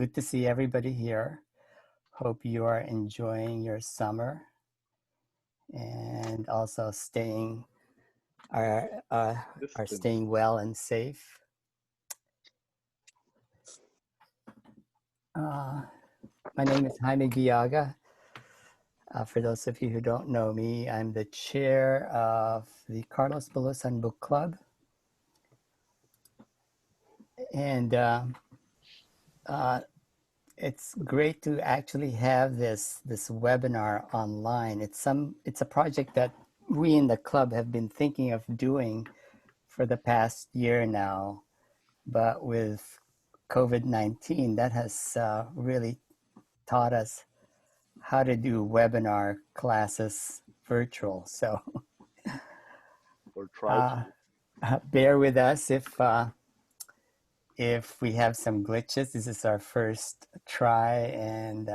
good to see everybody here. Hope you are enjoying your summer and also are uh, are Distant. staying well and safe. Uh, my name is Jaime Guiaga. For those of you who don't know me, I'm the chair of the Carlos Bulosan Book Club. And uh, it's great to actually have this webinar online. It's a project that we in the club have been thinking of doing for the past year now, but with COVID-19, that has really taught us how to do webinar classes virtual. So Or try uh, to. bear with us if we have some glitches. This is our first try, and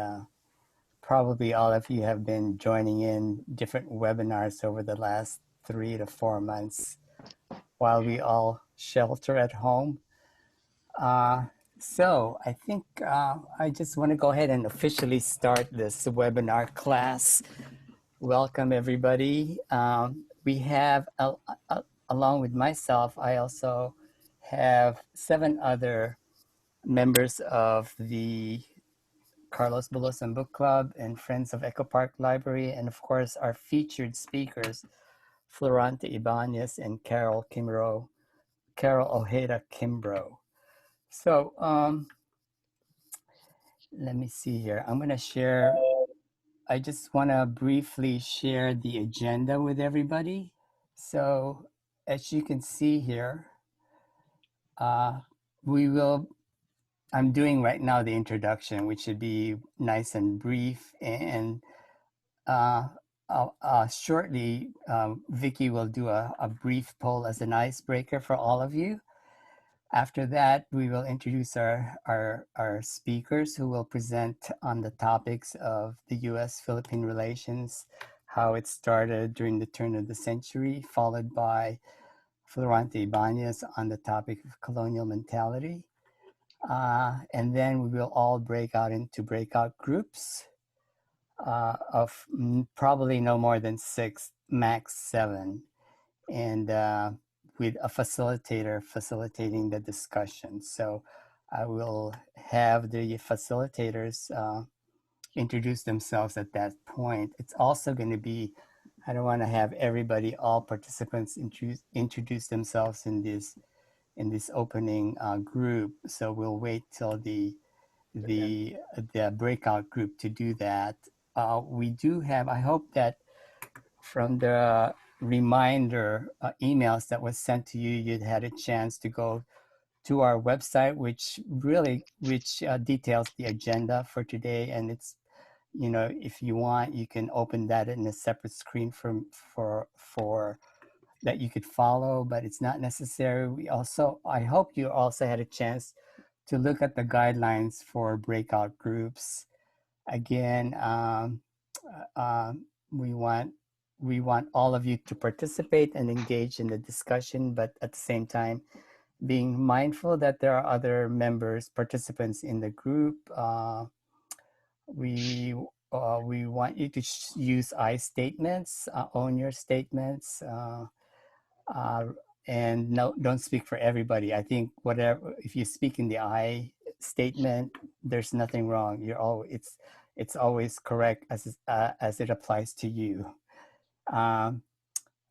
probably all of you have been joining in different webinars over the last 3 to 4 months while we all shelter at home. So I think I just want to go ahead and officially start this webinar class. Welcome everybody. We have, along with myself, I also have 7 other members of the Carlos Bulosan Book Club and Friends of Echo Park Library, and of course our featured speakers, Florente Ibanez and Carol Ojeda-Kimbrough. So let me see here. I'm going to share, I just want to briefly share the agenda with everybody. So as you can see here, I'm doing right now the introduction, which should be nice and brief. And shortly, Vicky will do a brief poll as an icebreaker for all of you. After that, we will introduce our speakers who will present on the topics of the US-Philippine relations, how it started during the turn of the century, followed by Florente Ibanez on the topic of colonial mentality. And then we will all break out into breakout groups of probably no more than 6, max 7. And with a facilitator facilitating the discussion. So I will have the facilitators introduce themselves at that point. It's also going to be, I don't want to have everybody, all participants introduce themselves in this opening group. So we'll wait till the breakout group to do that. We do have, I hope that from the reminder emails that was sent to you, you'd had a chance to go to our website, which details the agenda for today. And it's, if you want, you can open that in a separate screen for that you could follow, but it's not necessary. I hope you also had a chance to look at the guidelines for breakout groups. Again, we want all of you to participate and engage in the discussion, but at the same time, being mindful that there are other participants in the group. We want you to use I statements, own your statements, and don't speak for everybody. I think if you speak in the I statement, there's nothing wrong. It's always correct as it applies to you.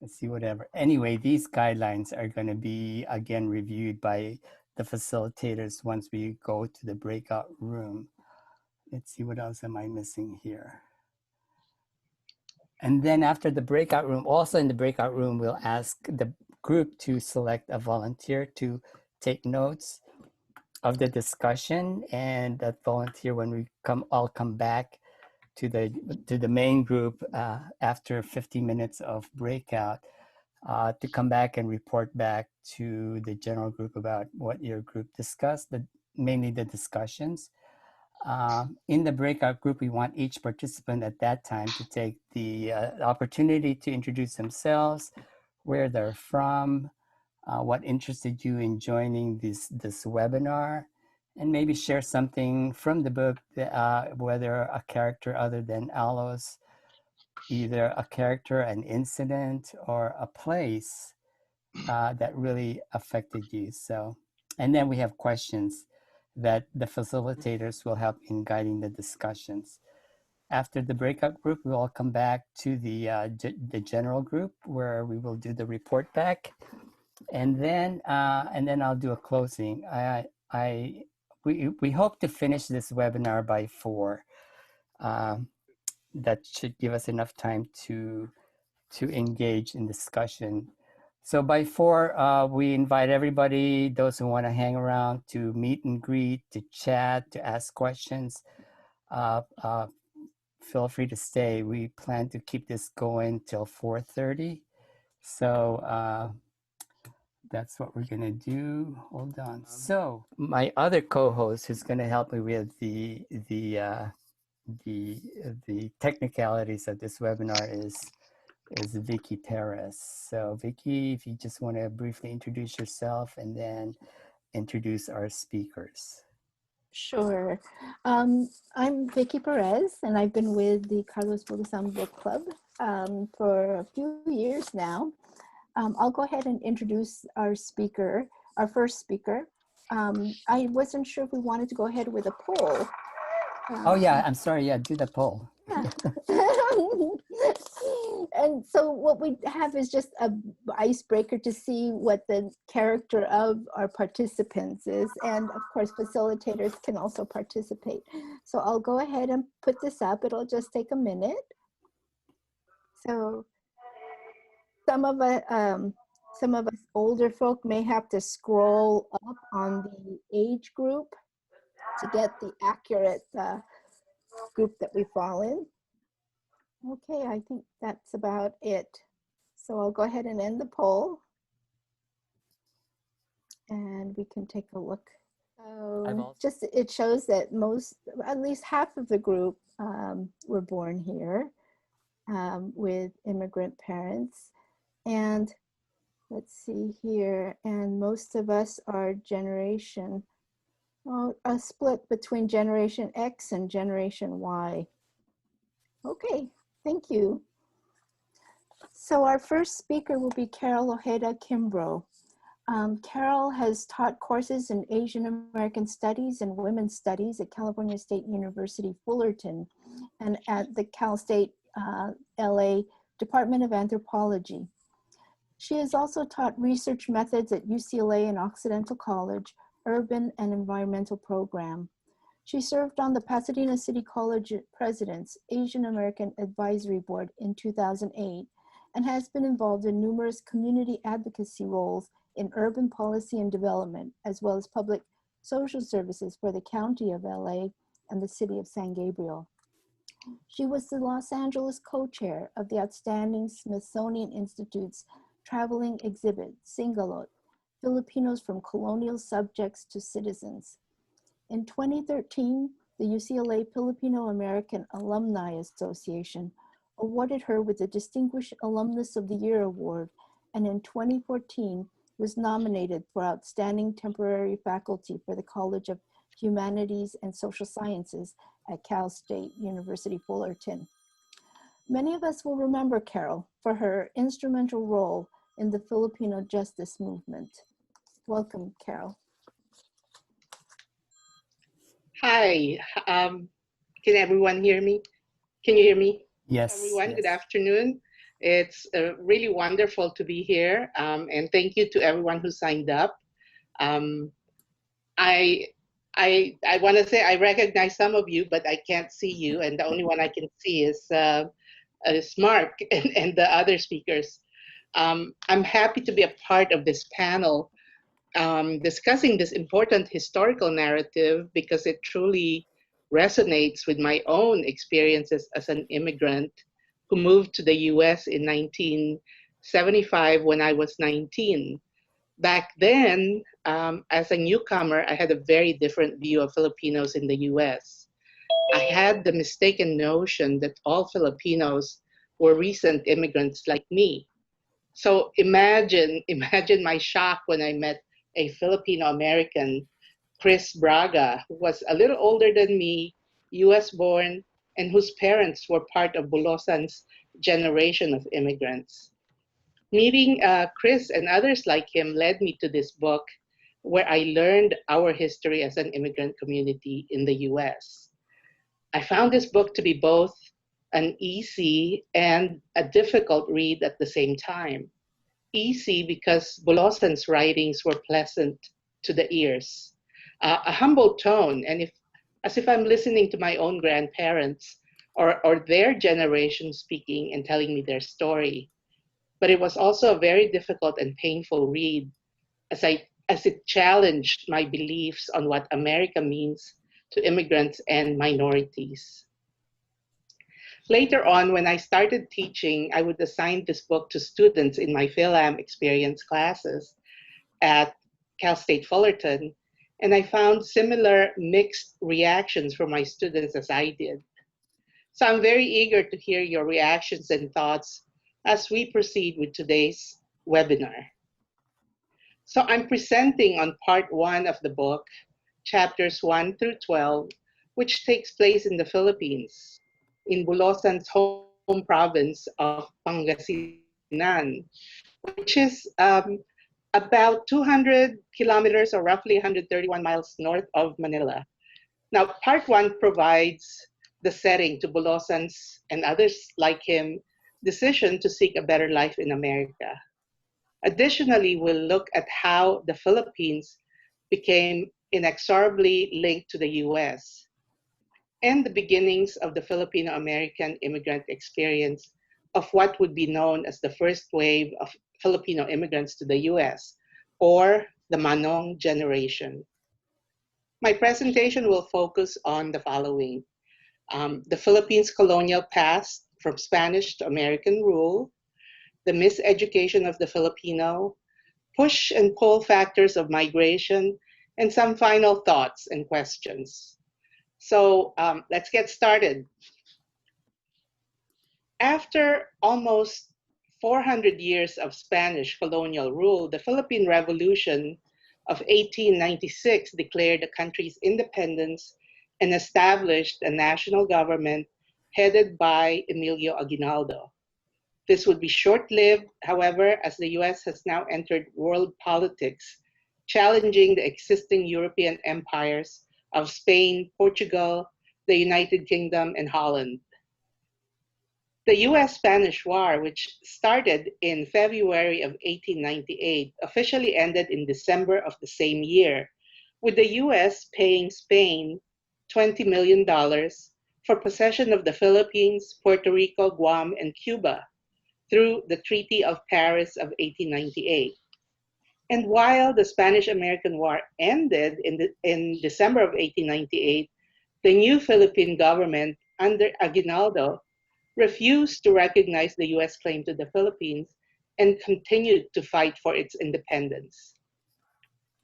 Let's see, whatever. Anyway, these guidelines are going to be again reviewed by the facilitators once we go to the breakout room. Let's see, what else am I missing here? And then after the breakout room, also in the breakout room, we'll ask the group to select a volunteer to take notes of the discussion, and that volunteer, when we all come back to the main group after 50 minutes of breakout, to come back and report back to the general group about what your group discussed, mainly the discussions. In the breakout group, we want each participant at that time to take the opportunity to introduce themselves, where they're from, what interested you in joining this webinar, and maybe share something from the book, whether a character other than Alos, either a character, an incident, or a place that really affected you. So, and then we have questions that the facilitators will help in guiding the discussions. After the breakout group, we will come back to the general group where we will do the report back, and then I'll do a closing. We hope to finish this webinar by 4. That should give us enough time to engage in discussion. So by 4, we invite everybody, those who want to hang around, to meet and greet, to chat, to ask questions. Feel free to stay. We plan to keep this going till 4:30. So that's what we're gonna do. Hold on. So my other co-host, who's gonna help me with the technicalities of this webinar, is Vicky Paris. So Vicky, if you just want to briefly introduce yourself and then introduce our speakers. Sure. I'm Vicky Paris, and I've been with the Carlos Bulosan Book Club for a few years now. I'll go ahead and introduce our speaker, our first speaker. I wasn't sure if we wanted to go ahead with a poll. Oh yeah, I'm sorry. Yeah, do the poll. Yeah. And so what we have is just a icebreaker to see what the character of our participants is. And of course, facilitators can also participate. So I'll go ahead and put this up. It'll just take a minute. So some of us older folk may have to scroll up on the age group to get the accurate group that we fall in. Okay, I think that's about it. So I'll go ahead and end the poll. And we can take a look. So just it shows that at least half of the group were born here with immigrant parents. And let's see here, and most of us are a split between Generation X and Generation Y. Okay, thank you. So our first speaker will be Carol Ojeda-Kimbrough. Carol has taught courses in Asian American Studies and Women's Studies at California State University, Fullerton, and at the Cal State LA Department of Anthropology. She has also taught research methods at UCLA and Occidental College, Urban and Environmental Program. She served on the Pasadena City College President's Asian American Advisory Board in 2008 and has been involved in numerous community advocacy roles in urban policy and development, as well as public social services for the County of LA and the City of San Gabriel. She was the Los Angeles co-chair of the outstanding Smithsonian Institute's traveling exhibit, Singalot, Filipinos from Colonial Subjects to Citizens. In 2013, the UCLA Filipino American Alumni Association awarded her with the Distinguished Alumnus of the Year Award, and in 2014 was nominated for Outstanding Temporary Faculty for the College of Humanities and Social Sciences at Cal State University Fullerton. Many of us will remember Carol for her instrumental role in the Filipino justice movement. Welcome, Carol. Hi, can everyone hear me? Can you hear me? Yes. Everyone, yes. Good afternoon. It's really wonderful to be here, and thank you to everyone who signed up. I want to say I recognize some of you, but I can't see you, and the only one I can see is Mark and the other speakers. I'm happy to be a part of this panel discussing this important historical narrative because it truly resonates with my own experiences as an immigrant who moved to the US in 1975 when I was 19. Back then, as a newcomer, I had a very different view of Filipinos in the US. I had the mistaken notion that all Filipinos were recent immigrants like me. So imagine my shock when I met a Filipino American Chris Braga, who was a little older than me, US born, and whose parents were part of Bulosan's generation of immigrants. Meeting Chris and others like him led me to this book where I learned our history as an immigrant community in the US. I found this book to be both an easy and a difficult read at the same time. Easy because Bulosan's writings were pleasant to the ears, a humble tone, and as if I'm listening to my own grandparents or their generation speaking and telling me their story. But it was also a very difficult and painful read as it challenged my beliefs on what America means to immigrants and minorities. Later on, when I started teaching, I would assign this book to students in my Phil-Am experience classes at Cal State Fullerton, and I found similar mixed reactions from my students as I did. So I'm very eager to hear your reactions and thoughts as we proceed with today's webinar. So I'm presenting on part 1 of the book, chapters 1 through 12, which takes place in the Philippines, in Bulosan's home province of Pangasinan, which is about 200 kilometers or roughly 131 miles north of Manila. Now, part 1 provides the setting to Bulosan's and others like him decision to seek a better life in America. Additionally, we'll look at how the Philippines became inexorably linked to the US and the beginnings of the Filipino-American immigrant experience of what would be known as the first wave of Filipino immigrants to the US, or the Manong generation. My presentation will focus on the following: the Philippines' colonial past from Spanish to American rule, the miseducation of the Filipino, push and pull factors of migration, and some final thoughts and questions. So let's get started. After almost 400 years of Spanish colonial rule, the Philippine Revolution of 1896 declared the country's independence and established a national government headed by Emilio Aguinaldo. This would be short-lived, however, as the US has now entered world politics, challenging the existing European empires of Spain, Portugal, the United Kingdom, and Holland. The US-Spanish War, which started in February of 1898, officially ended in December of the same year, with the US paying Spain $20 million for possession of the Philippines, Puerto Rico, Guam, and Cuba through the Treaty of Paris of 1898. And while the Spanish-American War ended in December of 1898, the new Philippine government under Aguinaldo refused to recognize the US claim to the Philippines and continued to fight for its independence.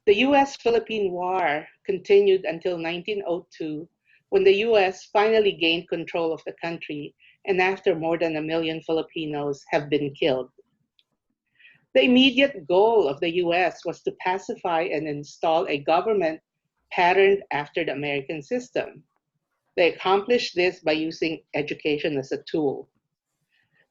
The US-Philippine War continued until 1902, when the US finally gained control of the country, and after more than 1 million Filipinos have been killed. The immediate goal of the US was to pacify and install a government patterned after the American system. They accomplished this by using education as a tool.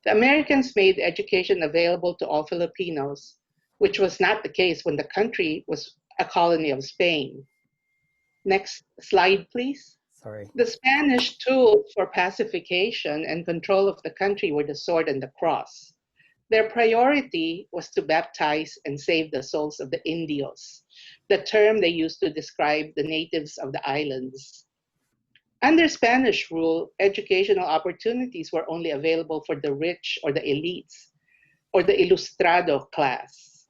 The Americans made education available to all Filipinos, which was not the case when the country was a colony of Spain. Next slide, please. Sorry. The Spanish tools for pacification and control of the country were the sword and the cross. Their priority was to baptize and save the souls of the Indios, the term they used to describe the natives of the islands. Under Spanish rule, educational opportunities were only available for the rich or the elites, or the ilustrado class.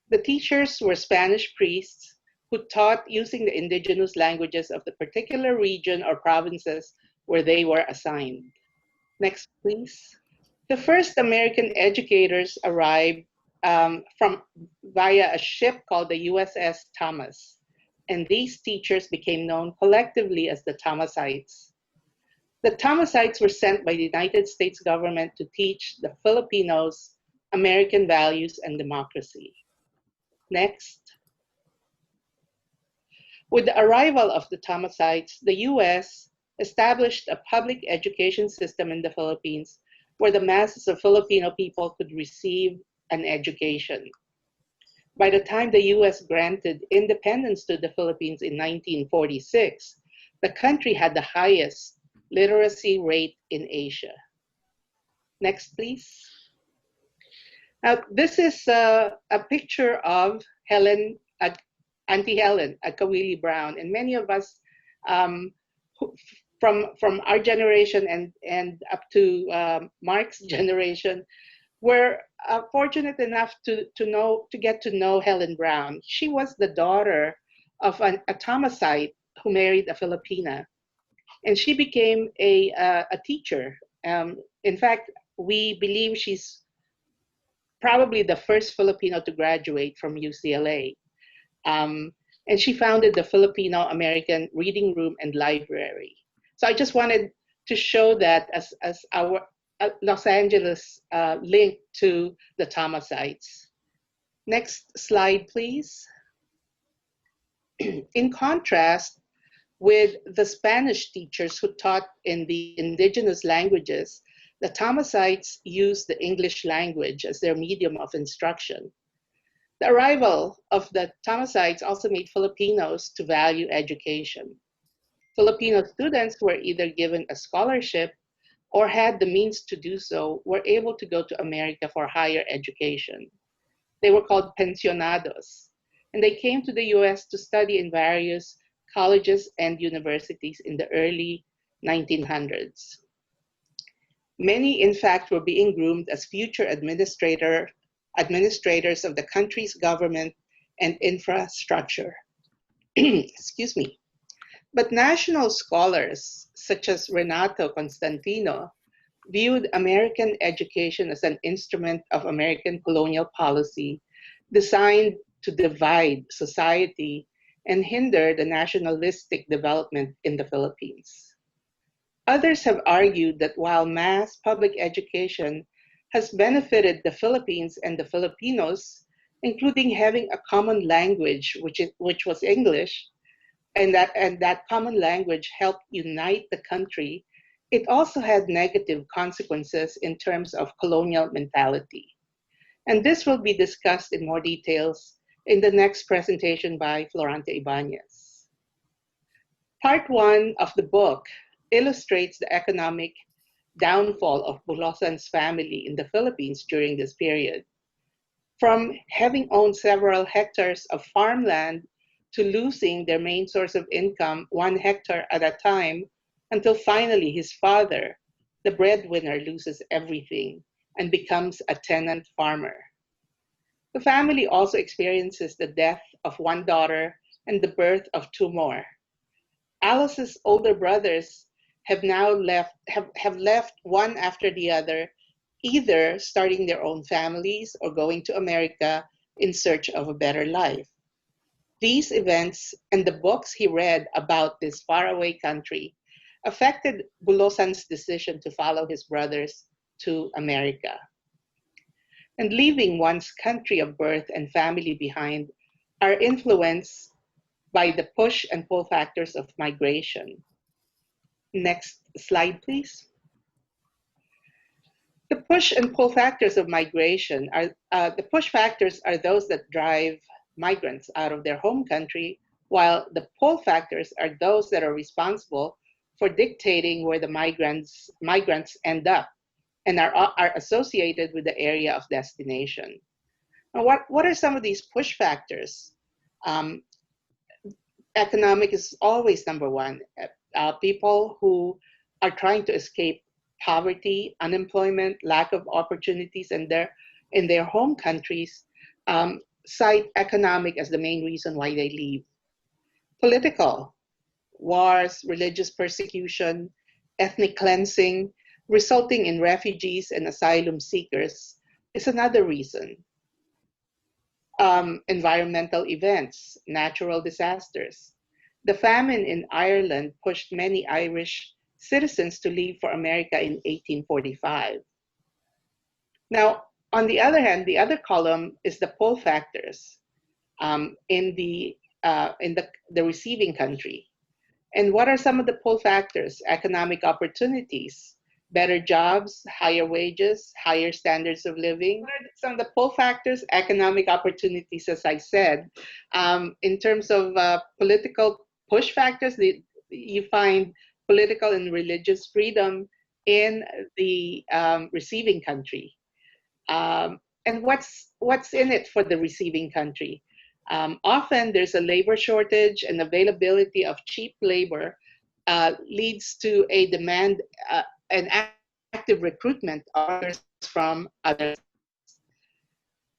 The teachers were Spanish priests who taught using the indigenous languages of the particular region or provinces where they were assigned. Next, please. The first American educators arrived via a ship called the USS Thomas, and these teachers became known collectively as the Thomasites. The Thomasites were sent by the United States government to teach the Filipinos American values and democracy. Next. With the arrival of the Tamasites, the U.S. established a public education system in the Philippines where the masses of Filipino people could receive an education. By the time the U.S. granted independence to the Philippines in 1946, the country had the highest literacy rate in Asia. Next, please. Now, this is a picture of Auntie Helen at Kawili Brown, and many of us from our generation and up to Mark's generation were fortunate enough to get to know Helen Brown. She was the daughter of a Tamasite who married a Filipina, and she became a teacher. In fact, we believe she's probably the first Filipino to graduate from UCLA. And she founded the Filipino-American Reading Room and Library. So I just wanted to show that as our Los Angeles link to the Tamasites. Next slide, please. In contrast with the Spanish teachers who taught in the indigenous languages, the Tamasites used the English language as their medium of instruction. The arrival of the Tamasites also made Filipinos to value education. Filipino students were either given a scholarship or had the means to do so, were able to go to America for higher education. They were called pensionados, and they came to the US to study in various colleges and universities in the early 1900s. Many, in fact, were being groomed as future administrators of the country's government and infrastructure. Excuse me. But national scholars, such as Renato Constantino, viewed American education as an instrument of American colonial policy designed to divide society and hinder the nationalistic development in the Philippines. Others have argued that while mass public education has benefited the Philippines and the Filipinos, including having a common language, which was English, and that common language helped unite the country, it also had negative consequences in terms of colonial mentality. And this will be discussed in more details in the next presentation by Florente Ibanez. Part 1 of the book illustrates the economic downfall of Bulosan's family in the Philippines during this period. From having owned several hectares of farmland to losing their main source of income 1 hectare at a time, until finally his father, the breadwinner, loses everything and becomes a tenant farmer. The family also experiences the death of 1 daughter and the birth of 2 more. Alice's older brothers have left one after the other, either starting their own families or going to America in search of a better life. These events and the books he read about this faraway country affected Bulosan's decision to follow his brothers to America. And leaving one's country of birth and family behind are influenced by the push and pull factors of migration. Next slide, please. The push and pull factors of migration are the push factors are those that drive migrants out of their home country, while the pull factors are those that are responsible for dictating where the migrants end up and are associated with the area of destination. Now, what are some of these push factors? Economic is always number one. People who are trying to escape poverty, unemployment, lack of opportunities in their home countries cite economic as the main reason why they leave. Political, wars, religious persecution, ethnic cleansing, resulting in refugees and asylum seekers is another reason. Environmental events, natural disasters. The famine in Ireland pushed many Irish citizens to leave for America in 1845. Now, on the other hand, the other column is the pull factors. In the in the receiving country. And what are some of the pull factors? Economic opportunities, better jobs, higher wages, higher standards of living. What are some of the pull factors? Economic opportunities, as I said. In terms of political push factors, you find political and religious freedom in the receiving country. And what's in it for the receiving country? Often there's a labor shortage, and availability of cheap labor leads to a demand, an active recruitment of workers from others.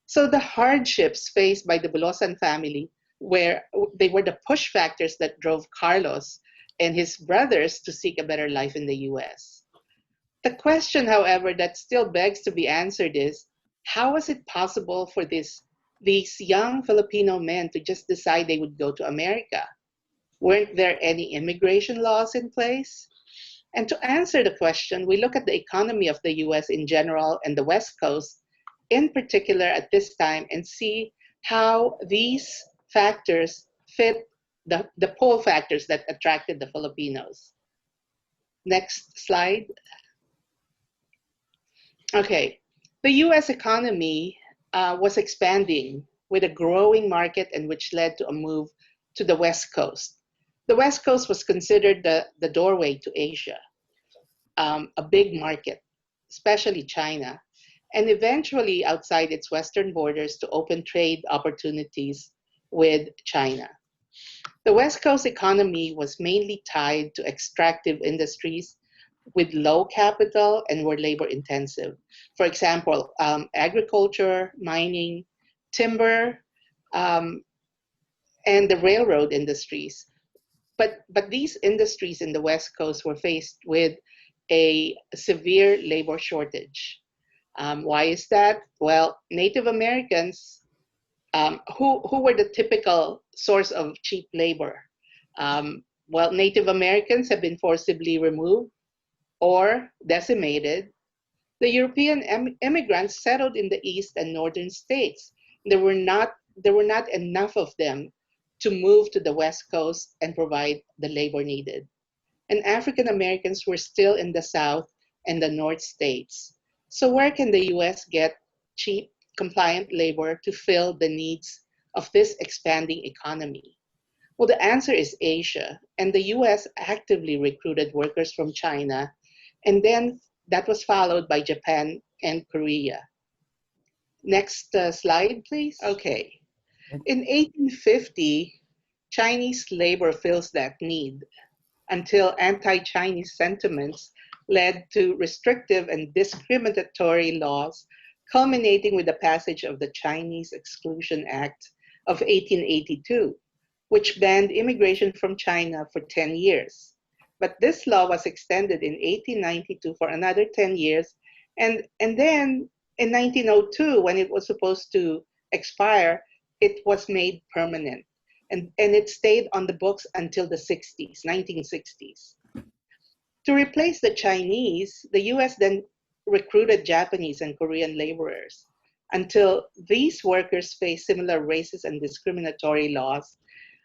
So the hardships faced by the Bulosan family, where they were the push factors that drove Carlos and his brothers to seek a better life in the US. The question, however, that still begs to be answered is, how was it possible for these young Filipino men to just decide they would go to America? Weren't there any immigration laws in place? And to answer the question, we look at the economy of the US in general and the West Coast in particular at this time and see how these factors fit the pull factors that attracted the Filipinos. Next slide. Okay, the US economy was expanding with a growing market, and which led to a move to the West Coast. The West Coast was considered the doorway to Asia, a big market, especially China, and eventually outside its western borders to open trade opportunities with China. The West Coast economy was mainly tied to extractive industries with low capital and were labor intensive. For example, agriculture, mining, timber, and the railroad industries. But these industries in the West Coast were faced with a severe labor shortage. Why is that? Well, Native Americans, who were the typical source of cheap labor? Well, Native Americans have been forcibly removed or decimated. The European immigrants settled in the east and northern states. There were not enough of them to move to the West Coast and provide the labor needed. And African Americans were still in the South and the North states. So where can the US get cheap, compliant labor to fill the needs of this expanding economy? Well, the answer is Asia, and the US actively recruited workers from China, and then that was followed by Japan and Korea. Next slide, please. Okay. In 1850, Chinese labor fills that need until anti-Chinese sentiments led to restrictive and discriminatory laws, culminating with the passage of the Chinese Exclusion Act of 1882, which banned immigration from China for 10 years. But this law was extended in 1892 for another 10 years, and then in 1902, when it was supposed to expire, it was made permanent. And it stayed on the books until the 1960s. To replace the Chinese, the US then recruited Japanese and Korean laborers until these workers faced similar racist and discriminatory laws,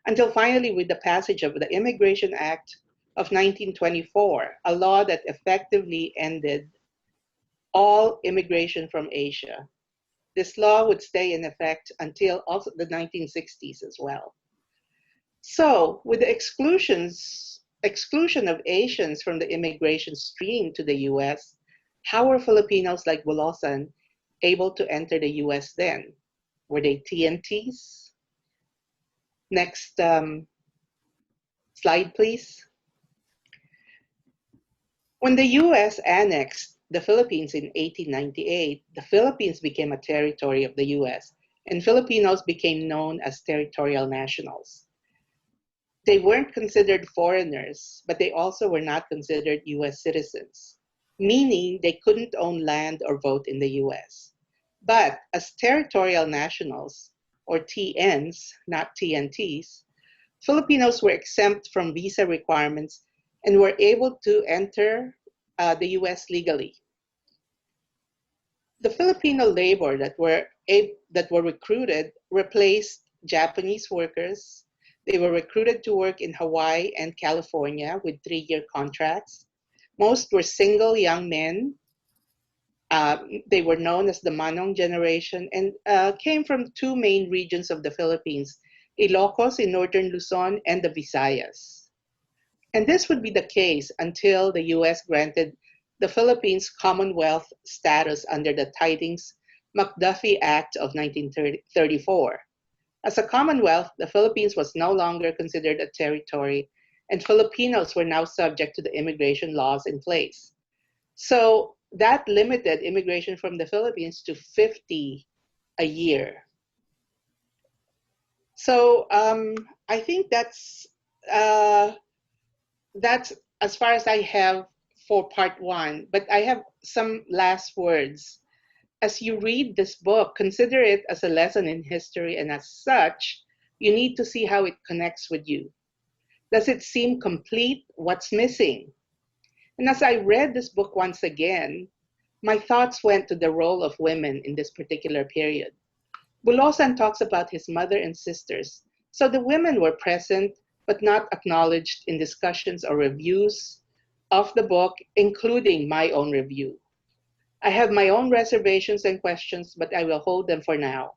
until finally with the passage of the Immigration Act of 1924, a law that effectively ended all immigration from Asia. This law would stay in effect until also the 1960s as well. So, with the exclusion of Asians from the immigration stream to the US, how were Filipinos like Bulosan able to enter the US then? Were they TNTs? Next slide, please. When the US annexed the Philippines in 1898, the Philippines became a territory of the US, and Filipinos became known as territorial nationals. They weren't considered foreigners, but they also were not considered US citizens, meaning they couldn't own land or vote in the US. But as territorial nationals, or TNs, not TNTs, Filipinos were exempt from visa requirements and were able to enter the US legally. The Filipino labor that were recruited replaced Japanese workers, They were recruited to work in Hawaii and California with 3-year contracts. Most were single young men. They were known as the Manong generation and came from 2 main regions of the Philippines, Ilocos in northern Luzon and the Visayas. And this would be the case until the US granted the Philippines Commonwealth status under the Tidings-McDuffie Act of 1934. As a Commonwealth, the Philippines was no longer considered a territory, and Filipinos were now subject to the immigration laws in place. So that limited immigration from the Philippines to 50 a year. So I think uh, that's as far as I have for part 1. But I have some last words. As you read this book, consider it as a lesson in history, and as such, you need to see how it connects with you. Does it seem complete? What's missing? And as I read this book once again, my thoughts went to the role of women in this particular period. Bulosan talks about his mother and sisters. So the women were present but not acknowledged in discussions or reviews of the book, including my own review. I have my own reservations and questions, but I will hold them for now.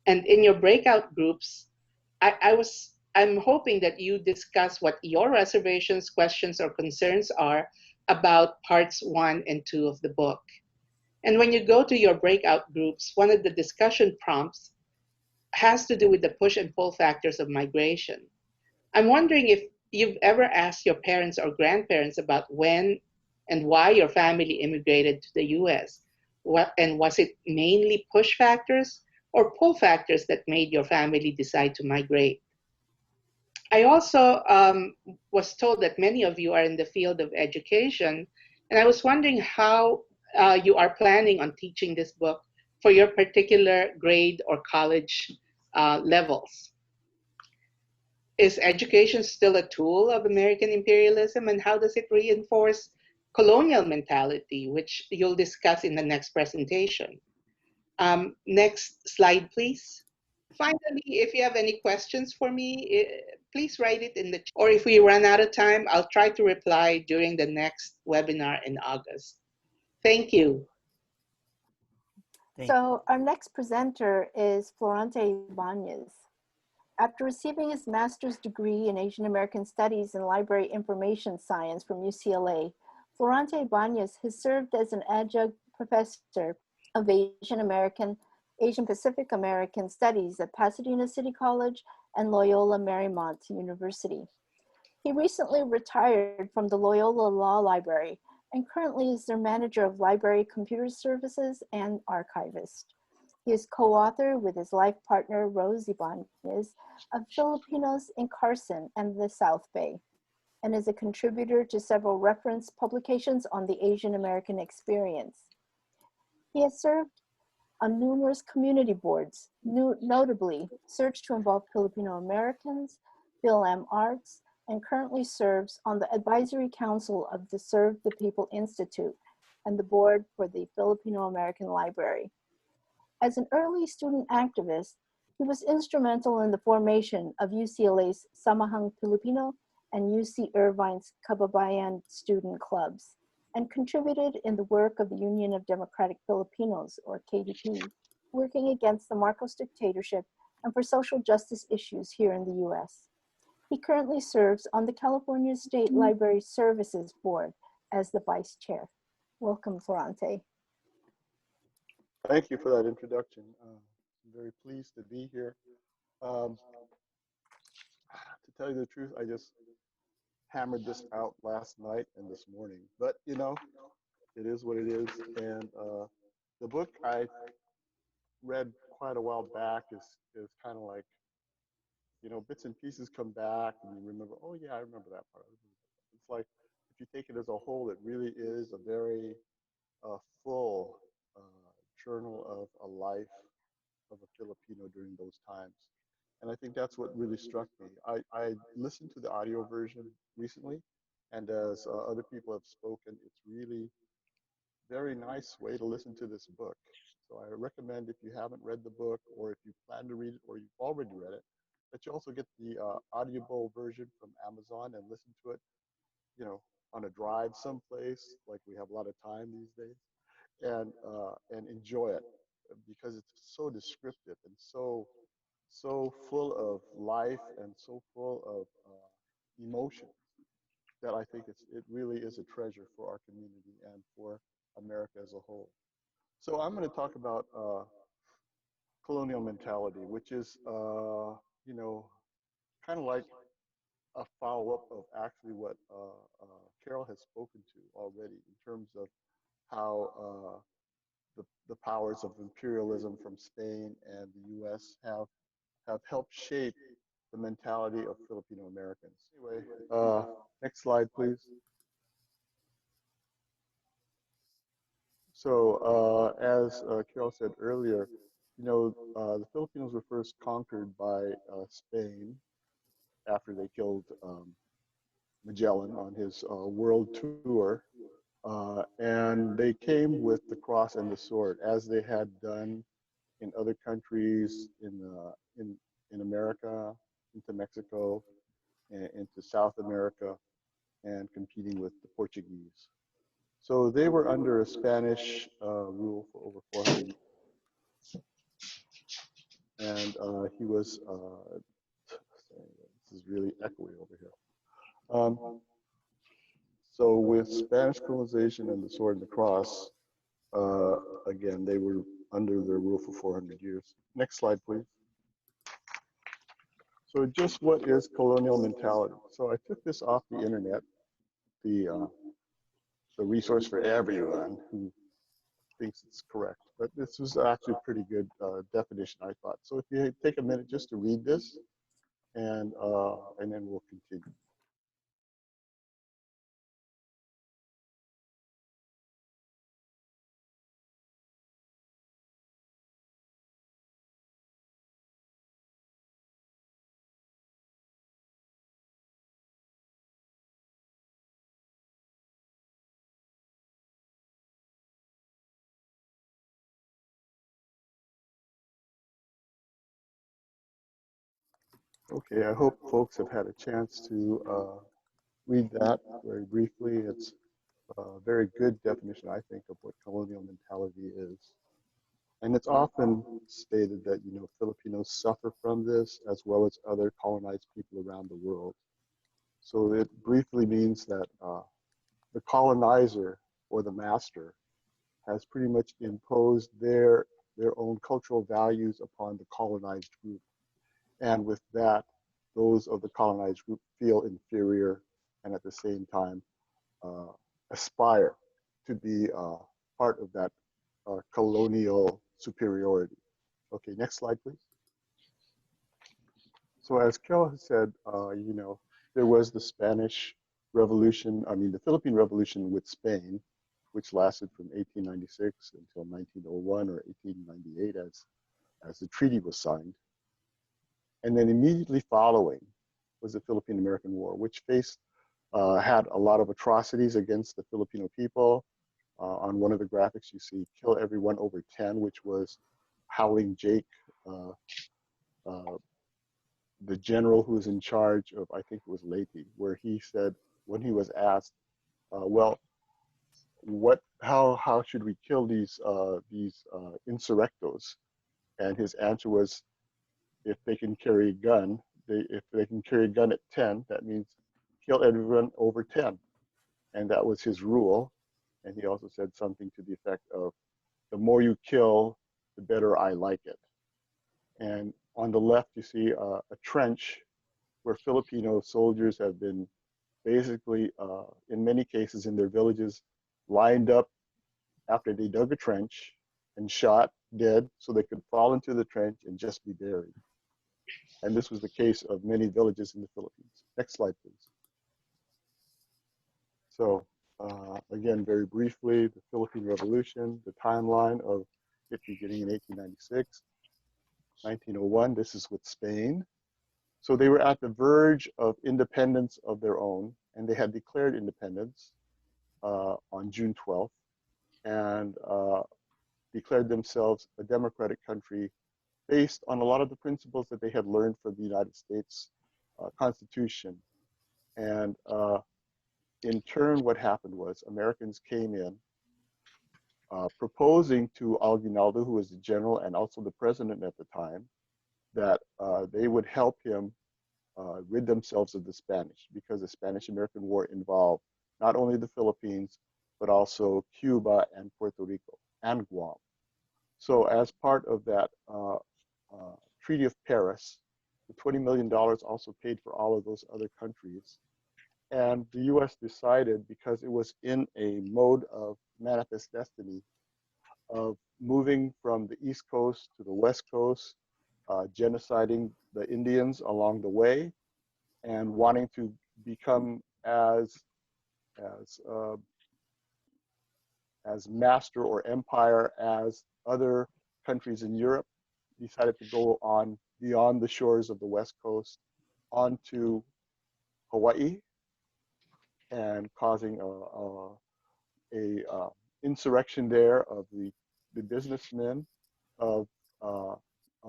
And in your breakout groups, I'm hoping that you discuss what your reservations, questions, or concerns are about parts 1 and 2 of the book. And when you go to your breakout groups, one of the discussion prompts has to do with the push and pull factors of migration. I'm wondering if you've ever asked your parents or grandparents about when and why your family immigrated to the US. And was it mainly push factors or pull factors that made your family decide to migrate? I also was told that many of you are in the field of education, and I was wondering how you are planning on teaching this book for your particular grade or college levels. Is education still a tool of American imperialism, and how does it reinforce colonial mentality, which you'll discuss in the next presentation? Next slide, please. Finally, if you have any questions for me, please write it in the chat. Or if we run out of time, I'll try to reply during the next webinar in August. Thank you. So our next presenter is Florente Vanyas. After receiving his master's degree in Asian American Studies and Library Information Science from UCLA, Florente Ibanez has served as an adjunct professor of Asian Pacific American Studies at Pasadena City College and Loyola Marymount University. He recently retired from the Loyola Law Library and currently is their manager of library computer services and archivist. He is co-author with his life partner, Rose Ibanez, of Filipinos in Carson and the South Bay, and is a contributor to several reference publications on the Asian American experience. He has served on numerous community boards, notably Search to Involve Filipino Americans, Phil-Am Arts, and currently serves on the Advisory Council of the Serve the People Institute and the board for the Filipino American Library. As an early student activist, he was instrumental in the formation of UCLA's Samahang Filipino and UC Irvine's Kababayan student clubs, and contributed in the work of the Union of Democratic Filipinos, or KDP, working against the Marcos dictatorship and for social justice issues here in the US. He currently serves on the California State Library Services Board as the vice chair. Welcome, Florante. Thank you for that introduction. I'm very pleased to be here. To tell you the truth, I just hammered this out last night and this morning. But, you know, it is what it is. And the book I read quite a while back is kind of like, you know, bits and pieces come back and you remember, oh, yeah, I remember that part. It's like, if you take it as a whole, it really is a very full journal of a life of a Filipino during those times. And I think that's what really struck me. I listened to the audio version recently, and as other people have spoken, it's really very nice way to listen to this book. So I recommend if you haven't read the book, or if you plan to read it, or you've already read it, that you also get the audible version from Amazon and listen to it, you know, on a drive someplace, like we have a lot of time these days, and enjoy it because it's so descriptive and so full of life and so full of emotion that I think it really is a treasure for our community and for America as a whole. So I'm going to talk about colonial mentality, which is, you know, kind of like a follow-up of actually what Carol has spoken to already in terms of how the powers of imperialism from Spain and the U.S. have helped shape the mentality of Filipino Americans. Anyway, next slide, please. So as Carol said earlier, you know, the Filipinos were first conquered by Spain after they killed Magellan on his world tour. And they came with the cross and the sword, as they had done in other countries in America, into Mexico, and into South America, and competing with the Portuguese. So they were under a Spanish rule for over 400 years. And he was, sorry, this is really echoey over here. So with Spanish colonization and the sword and the cross, again, they were under their rule for 400 years. Next slide, please. So just what is colonial mentality? So I took this off the internet, the resource for everyone who thinks it's correct. But this was actually a pretty good definition, I thought. So if you take a minute just to read this, and then we'll continue. Okay, I hope folks have had a chance to read that very briefly. It's a very good definition, I think, of what colonial mentality is. And it's often stated that, you know, Filipinos suffer from this as well as other colonized people around the world. So it briefly means that the colonizer or the master has pretty much imposed their own cultural values upon the colonized group. And with that, those of the colonized group feel inferior and at the same time aspire to be part of that colonial superiority. Okay, next slide, please. So as Carol has said, you know, there was the Spanish Revolution, the Philippine Revolution with Spain, which lasted from 1896 until 1901 or 1898 as the treaty was signed. And then immediately following was the Philippine-American War, which had a lot of atrocities against the Filipino people. On one of the graphics, you see kill everyone over 10, which was Howling Jake, the general who was in charge of, I think it was Leyte, where he said, when he was asked, well, how should we kill these insurrectos? And his answer was, if they can carry a gun, if they can carry a gun at 10, that means kill everyone over 10. And that was his rule. And he also said something to the effect of, the more you kill, the better I like it. And on the left, you see a trench where Filipino soldiers have been basically, in many cases in their villages, lined up after they dug a trench and shot dead so they could fall into the trench and just be buried. And this was the case of many villages in the Philippines. Next slide, please. So again, very briefly, the Philippine Revolution, the timeline of it beginning in 1896, 1901, this is with Spain. So they were at the verge of independence of their own, and they had declared independence on June 12th, and declared themselves a democratic country based on a lot of the principles that they had learned from the United States Constitution. And in turn, what happened was Americans came in proposing to Aguinaldo, who was the general and also the president at the time, that they would help him rid themselves of the Spanish, because the Spanish-American War involved not only the Philippines, but also Cuba and Puerto Rico and Guam. So as part of that Treaty of Paris, the $20 million also paid for all of those other countries. And the US decided, because it was in a mode of manifest destiny, of moving from the East Coast to the West Coast, genociding the Indians along the way, and wanting to become as master or empire as other countries in Europe, decided to go on beyond the shores of the West Coast onto Hawaii, and causing a insurrection there of the businessmen, of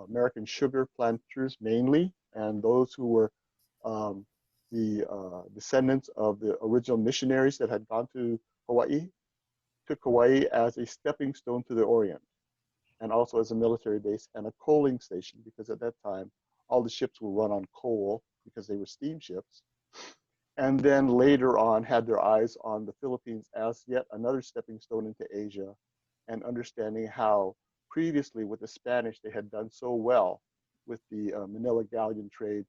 American sugar planters mainly, and those who were the descendants of the original missionaries that had gone to Hawaii, took Hawaii as a stepping stone to the Orient, and also as a military base and a coaling station, because at that time all the ships were run on coal because they were steamships. And then later on had their eyes on the Philippines as yet another stepping stone into Asia, and understanding how previously with the Spanish they had done so well with the Manila galleon trade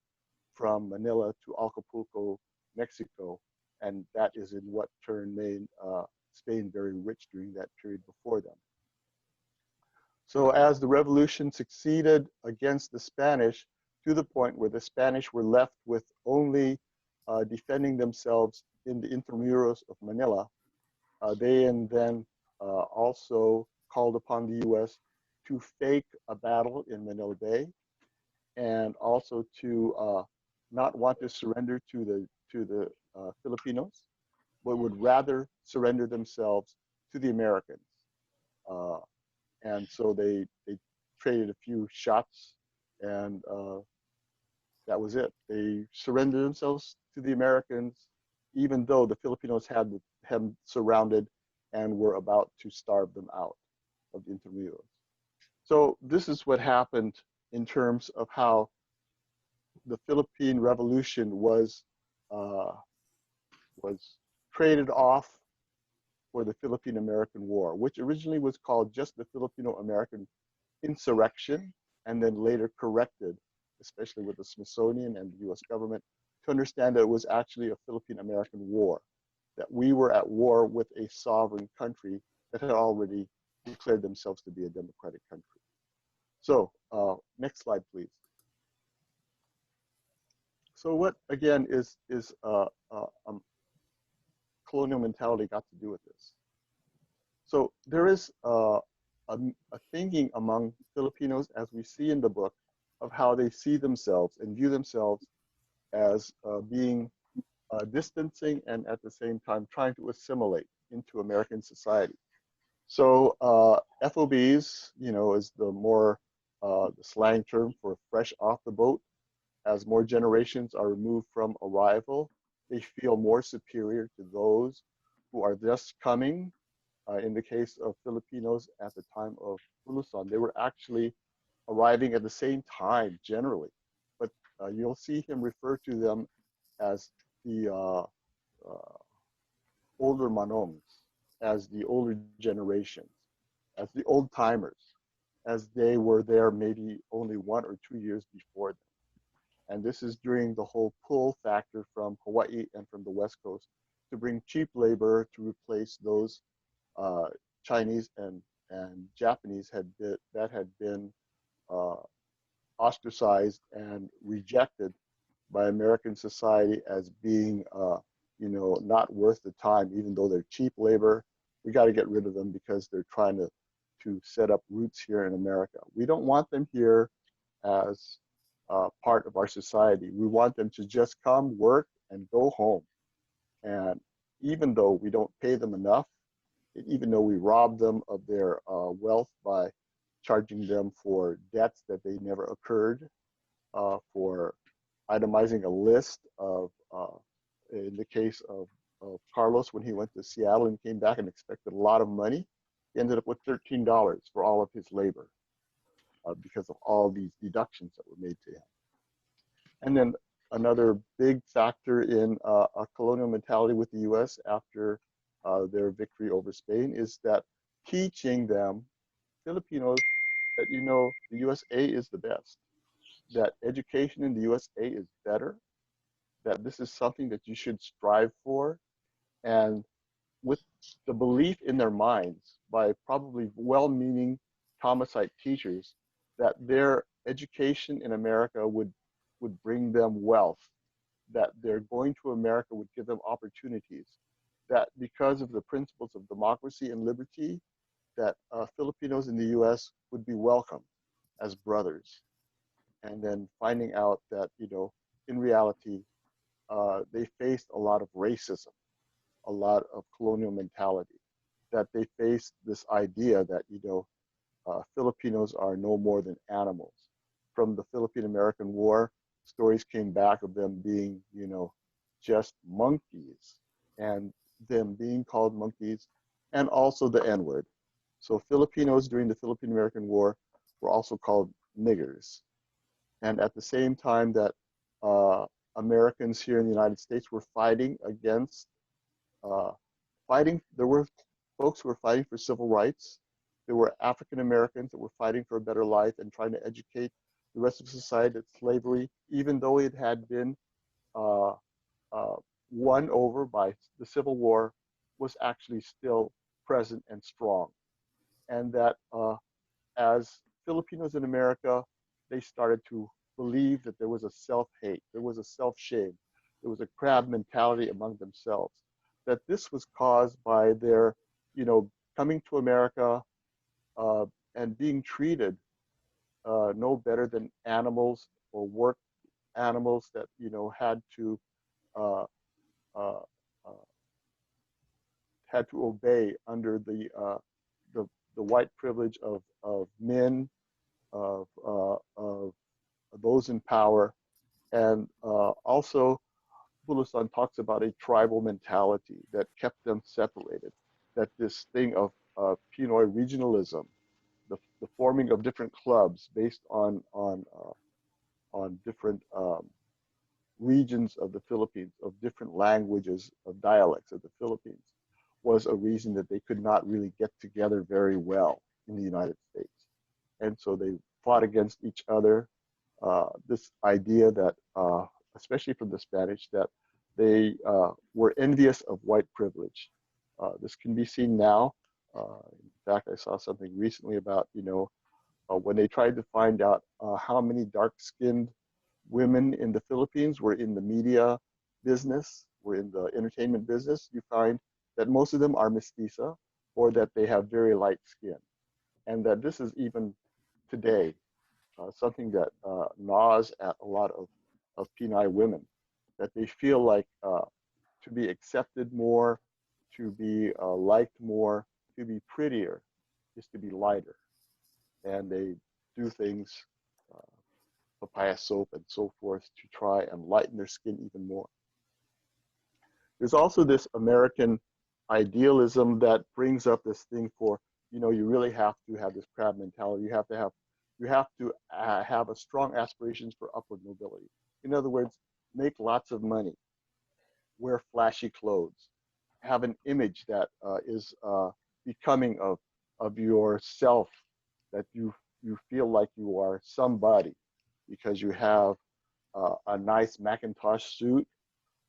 from Manila to Acapulco, Mexico, and that is in what turned made Spain very rich during that period before them. So as the revolution succeeded against the Spanish, to the point where the Spanish were left with only defending themselves in the intramuros of Manila, they and then also called upon the US to fake a battle in Manila Bay, and also to not want to surrender to the Filipinos, but would rather surrender themselves to the Americans. And so they traded a few shots, and that was it. They surrendered themselves to the Americans, even though the Filipinos had them surrounded and were about to starve them out of the Intramuros. So this is what happened in terms of how the Philippine Revolution was traded off for the Philippine-American War, which originally was called just the Filipino-American Insurrection, and then later corrected, especially with the Smithsonian and the US government, to understand that it was actually a Philippine-American War, that we were at war with a sovereign country that had already declared themselves to be a democratic country. So next slide, please. So what, again, is colonial mentality got to do with this? So there is a thinking among Filipinos, as we see in the book, of how they see themselves and view themselves as being distancing and at the same time trying to assimilate into American society. So FOBs, is the more the slang term for fresh off the boat. As more generations are removed from arrival, they feel more superior to those who are just coming. In the case of Filipinos at the time of Bulosan, they were actually arriving at the same time generally, but you'll see him refer to them as the older manongs, as the older generations, as the old timers, as they were there maybe only 1 or 2 years before them. And this is during the whole pull factor from Hawaii and from the West Coast to bring cheap labor to replace those Chinese and Japanese that had been ostracized and rejected by American society as being not worth the time, even though they're cheap labor. We got to get rid of them because they're trying to set up roots here in America. We don't want them here as part of our society. We want them to just come, work, and go home. And even though we don't pay them enough, even though we rob them of their wealth by charging them for debts that they never occurred, for itemizing a list of, in the case of Carlos, when he went to Seattle and came back and expected a lot of money, he ended up with $13 for all of his labor because of all these deductions that were made to him. And then another big factor in a colonial mentality with the US after their victory over Spain is that teaching them, Filipinos, that, you know, the USA is the best, that education in the USA is better, that this is something that you should strive for, and with the belief in their minds by probably well-meaning Thomasite teachers that their education in America would bring them wealth, that their going to America would give them opportunities, that because of the principles of democracy and liberty, that Filipinos in the US would be welcomed as brothers. And then finding out that, you know, in reality, they faced a lot of racism, a lot of colonial mentality, that they faced this idea that, you know, Filipinos are no more than animals. From the Philippine-American War, stories came back of them being, you know, just monkeys, and them being called monkeys, and also the N-word. So Filipinos during the Philippine-American War were also called niggers. And at the same time that Americans here in the United States were fighting against, there were folks who were fighting for civil rights. There were African Americans that were fighting for a better life and trying to educate the rest of society that slavery, even though it had been won over by the Civil War, was actually still present and strong. And that as Filipinos in America, they started to believe that there was a self-hate, there was a self-shame, there was a crab mentality among themselves, that this was caused by their, you know, coming to America and being treated no better than animals or work animals that, you know, had to obey under the white privilege of men, of those in power. And also Bulosan talks about a tribal mentality that kept them separated, that this thing of Pinoy regionalism, the forming of different clubs based on different regions of the Philippines, of different languages, of dialects of the Philippines, was a reason that they could not really get together very well in the United States. And so they fought against each other. This idea that, especially from the Spanish, that they were envious of white privilege. This can be seen now. In fact, I saw something recently about, you know, when they tried to find out how many dark-skinned women in the Philippines were in the media business, were in the entertainment business, you find that most of them are mestiza, or that they have very light skin. And that this is even today something that gnaws at a lot of Pinoy women, that they feel like to be accepted more, to be liked more, to be prettier is to be lighter. And they do things, papaya soap and so forth, to try and lighten their skin even more. There's also this American idealism that brings up this thing for, you know, you really have to have this crab mentality. You have to have a strong aspirations for upward mobility. In other words, make lots of money, wear flashy clothes, have an image that is becoming of yourself, that you feel like you are somebody because you have a nice Macintosh suit,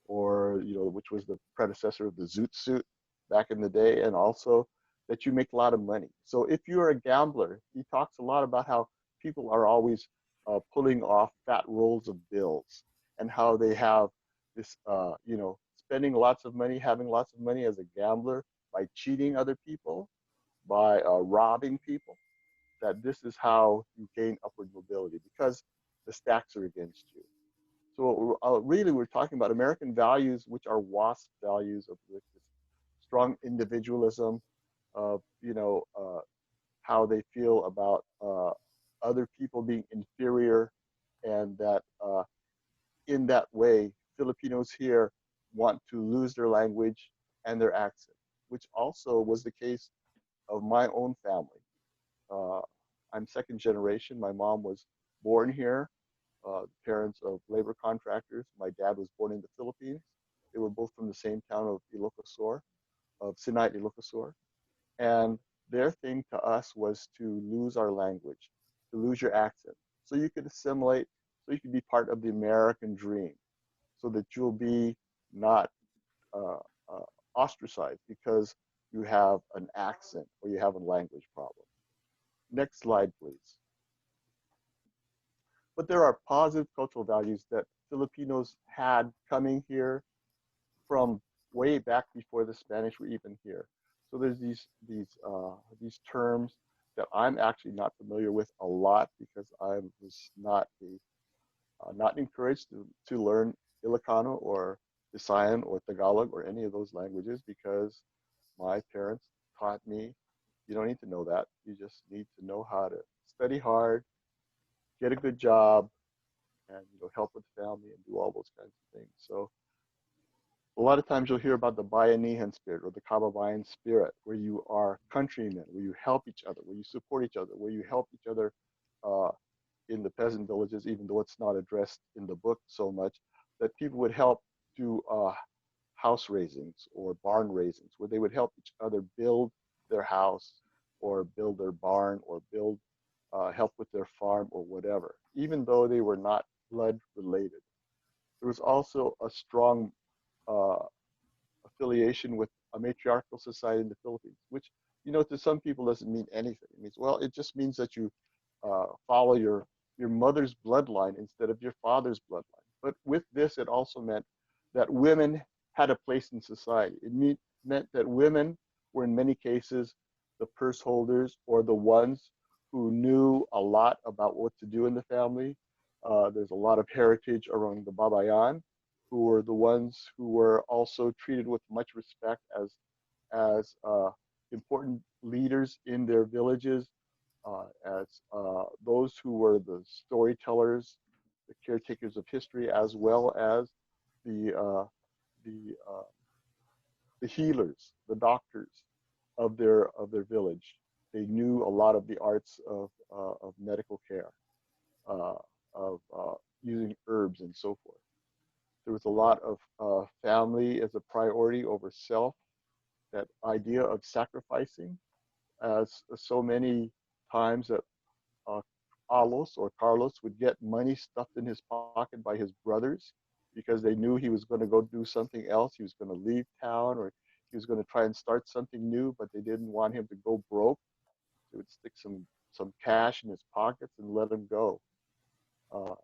or, you know, which was the predecessor of the zoot suit back in the day, and also that you make a lot of money. So if you're a gambler, he talks a lot about how people are always pulling off fat rolls of bills, and how they have this, you know, spending lots of money, having lots of money as a gambler by cheating other people, by robbing people, that this is how you gain upward mobility, because the stacks are against you. So really, we're talking about American values, which are WASP values of this strong individualism, of, you know, how they feel about other people being inferior, and that in that way, Filipinos here want to lose their language and their accent, which also was the case of my own family. Uh, I'm second generation. My mom was born here, parents of labor contractors. My dad was born in the Philippines. They were both from the same town of Ilocosur, of Sinai, Ilocosur. And their thing to us was to lose our language, to lose your accent, so you could assimilate, so you could be part of the American dream, so that you'll be not uh, uh, ostracized because you have an accent or you have a language problem. Next slide, please. But there are positive cultural values that Filipinos had coming here from way back before the Spanish were even here. So there's these terms that I'm actually not familiar with a lot because I was not encouraged to learn Ilocano or Visayan or Tagalog or any of those languages, because my parents taught me you don't need to know that. You just need to know how to study hard, get a good job, and help with the family and do all those kinds of things. So a lot of times you'll hear about the Bayanihan spirit or the Kababayan spirit, where you are countrymen, where you help each other, where you support each other, where you help each other uh, in the peasant villages, even though it's not addressed in the book so much, that people would help do house raisings or barn raisings, where they would help each other build their house or build their barn or build help with their farm or whatever, even though they were not blood related. There was also a strong uh, affiliation with a matriarchal society in the Philippines, which, to some people doesn't mean anything. It means, well, it just means that you follow your mother's bloodline instead of your father's bloodline. But with this, it also meant that women had a place in society. It meant that women were in many cases the purse holders or the ones who knew a lot about what to do in the family. There's a lot of heritage around the Babayan, who were the ones who were also treated with much respect as important leaders in their villages, as those who were the storytellers, the caretakers of history, as well as the uh, the uh, the healers, the doctors of their village. They knew a lot of the arts of medical care, uh, of using herbs and so forth. There was a lot of family as a priority over self. That idea of sacrificing, as so many times that uh, Alos or Carlos would get money stuffed in his pocket by his brothers because they knew he was going to go do something else. He was going to leave town, or he was going to try and start something new, but they didn't want him to go broke. They would stick some cash in his pockets and let him go.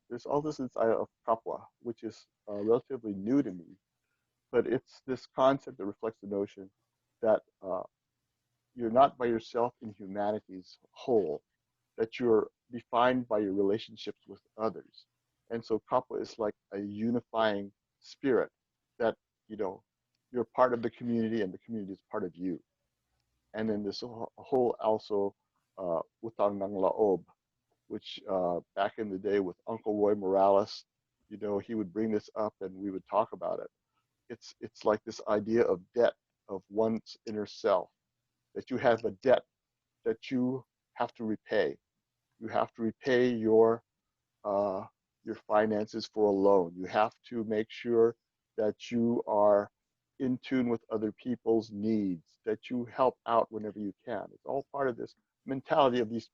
There's all this inside of kapwa, which is relatively new to me, but it's this concept that reflects the notion that you're not by yourself in humanity's whole, that you're defined by your relationships with others. And so kapwa is like a unifying spirit that, you're part of the community and the community is part of you. And then this whole also utang ng laob, which back in the day with Uncle Roy Morales, he would bring this up and we would talk about it. It's like this idea of debt of one's inner self, that you have a debt that you have to repay. You have to repay your finances for a loan. You have to make sure that you are in tune with other people's needs, that you help out whenever you can. It's all part of this mentality of these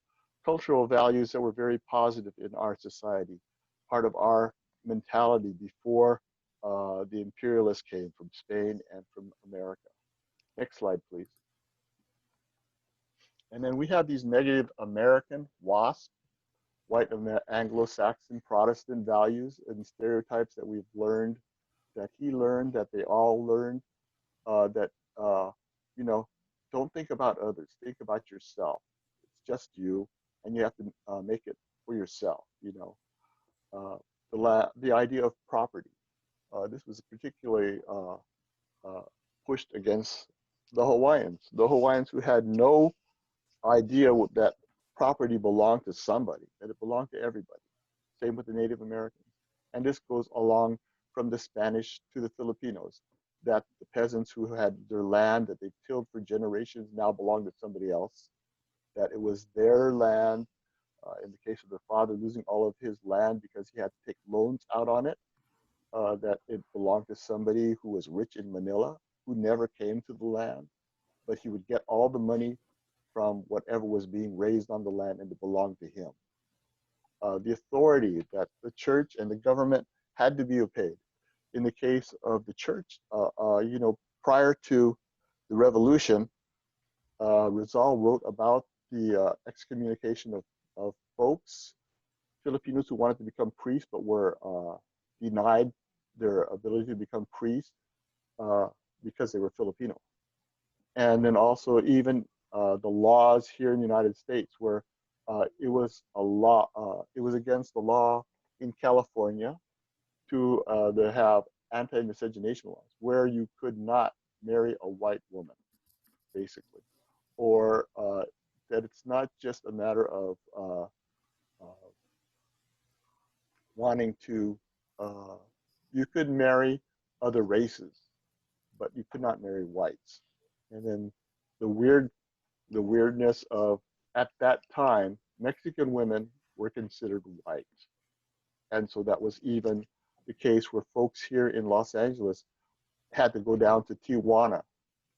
cultural values that were very positive in our society, part of our mentality before the imperialists came from Spain and from America. Next slide, please. And then we have these negative American, WASP, white Anglo-Saxon Protestant values and stereotypes that we've learned, that he learned, that they all learned, that, don't think about others, think about yourself. It's just you, and you have to make it for yourself, the idea of property. This was particularly pushed against the Hawaiians who had no idea that property belonged to somebody, that it belonged to everybody. Same with the Native Americans. And this goes along from the Spanish to the Filipinos, that the peasants who had their land that they tilled for generations now belonged to somebody else, that it was their land. In the case of the father losing all of his land because he had to take loans out on it, that it belonged to somebody who was rich in Manila, who never came to the land, but he would get all the money from whatever was being raised on the land and it belonged to him. The authority that the church and the government had to be obeyed. In the case of the church, prior to the revolution, Rizal wrote about the excommunication of folks, Filipinos who wanted to become priests but were denied their ability to become priests because they were Filipino. And then also even the laws here in the United States where it was a law, it was against the law in California to have anti-miscegenation laws where you could not marry a white woman, basically. Or that it's not just a matter of wanting to, you could marry other races, but you could not marry whites. And then the weirdness of, at that time, Mexican women were considered white. And so that was even the case where folks here in Los Angeles had to go down to Tijuana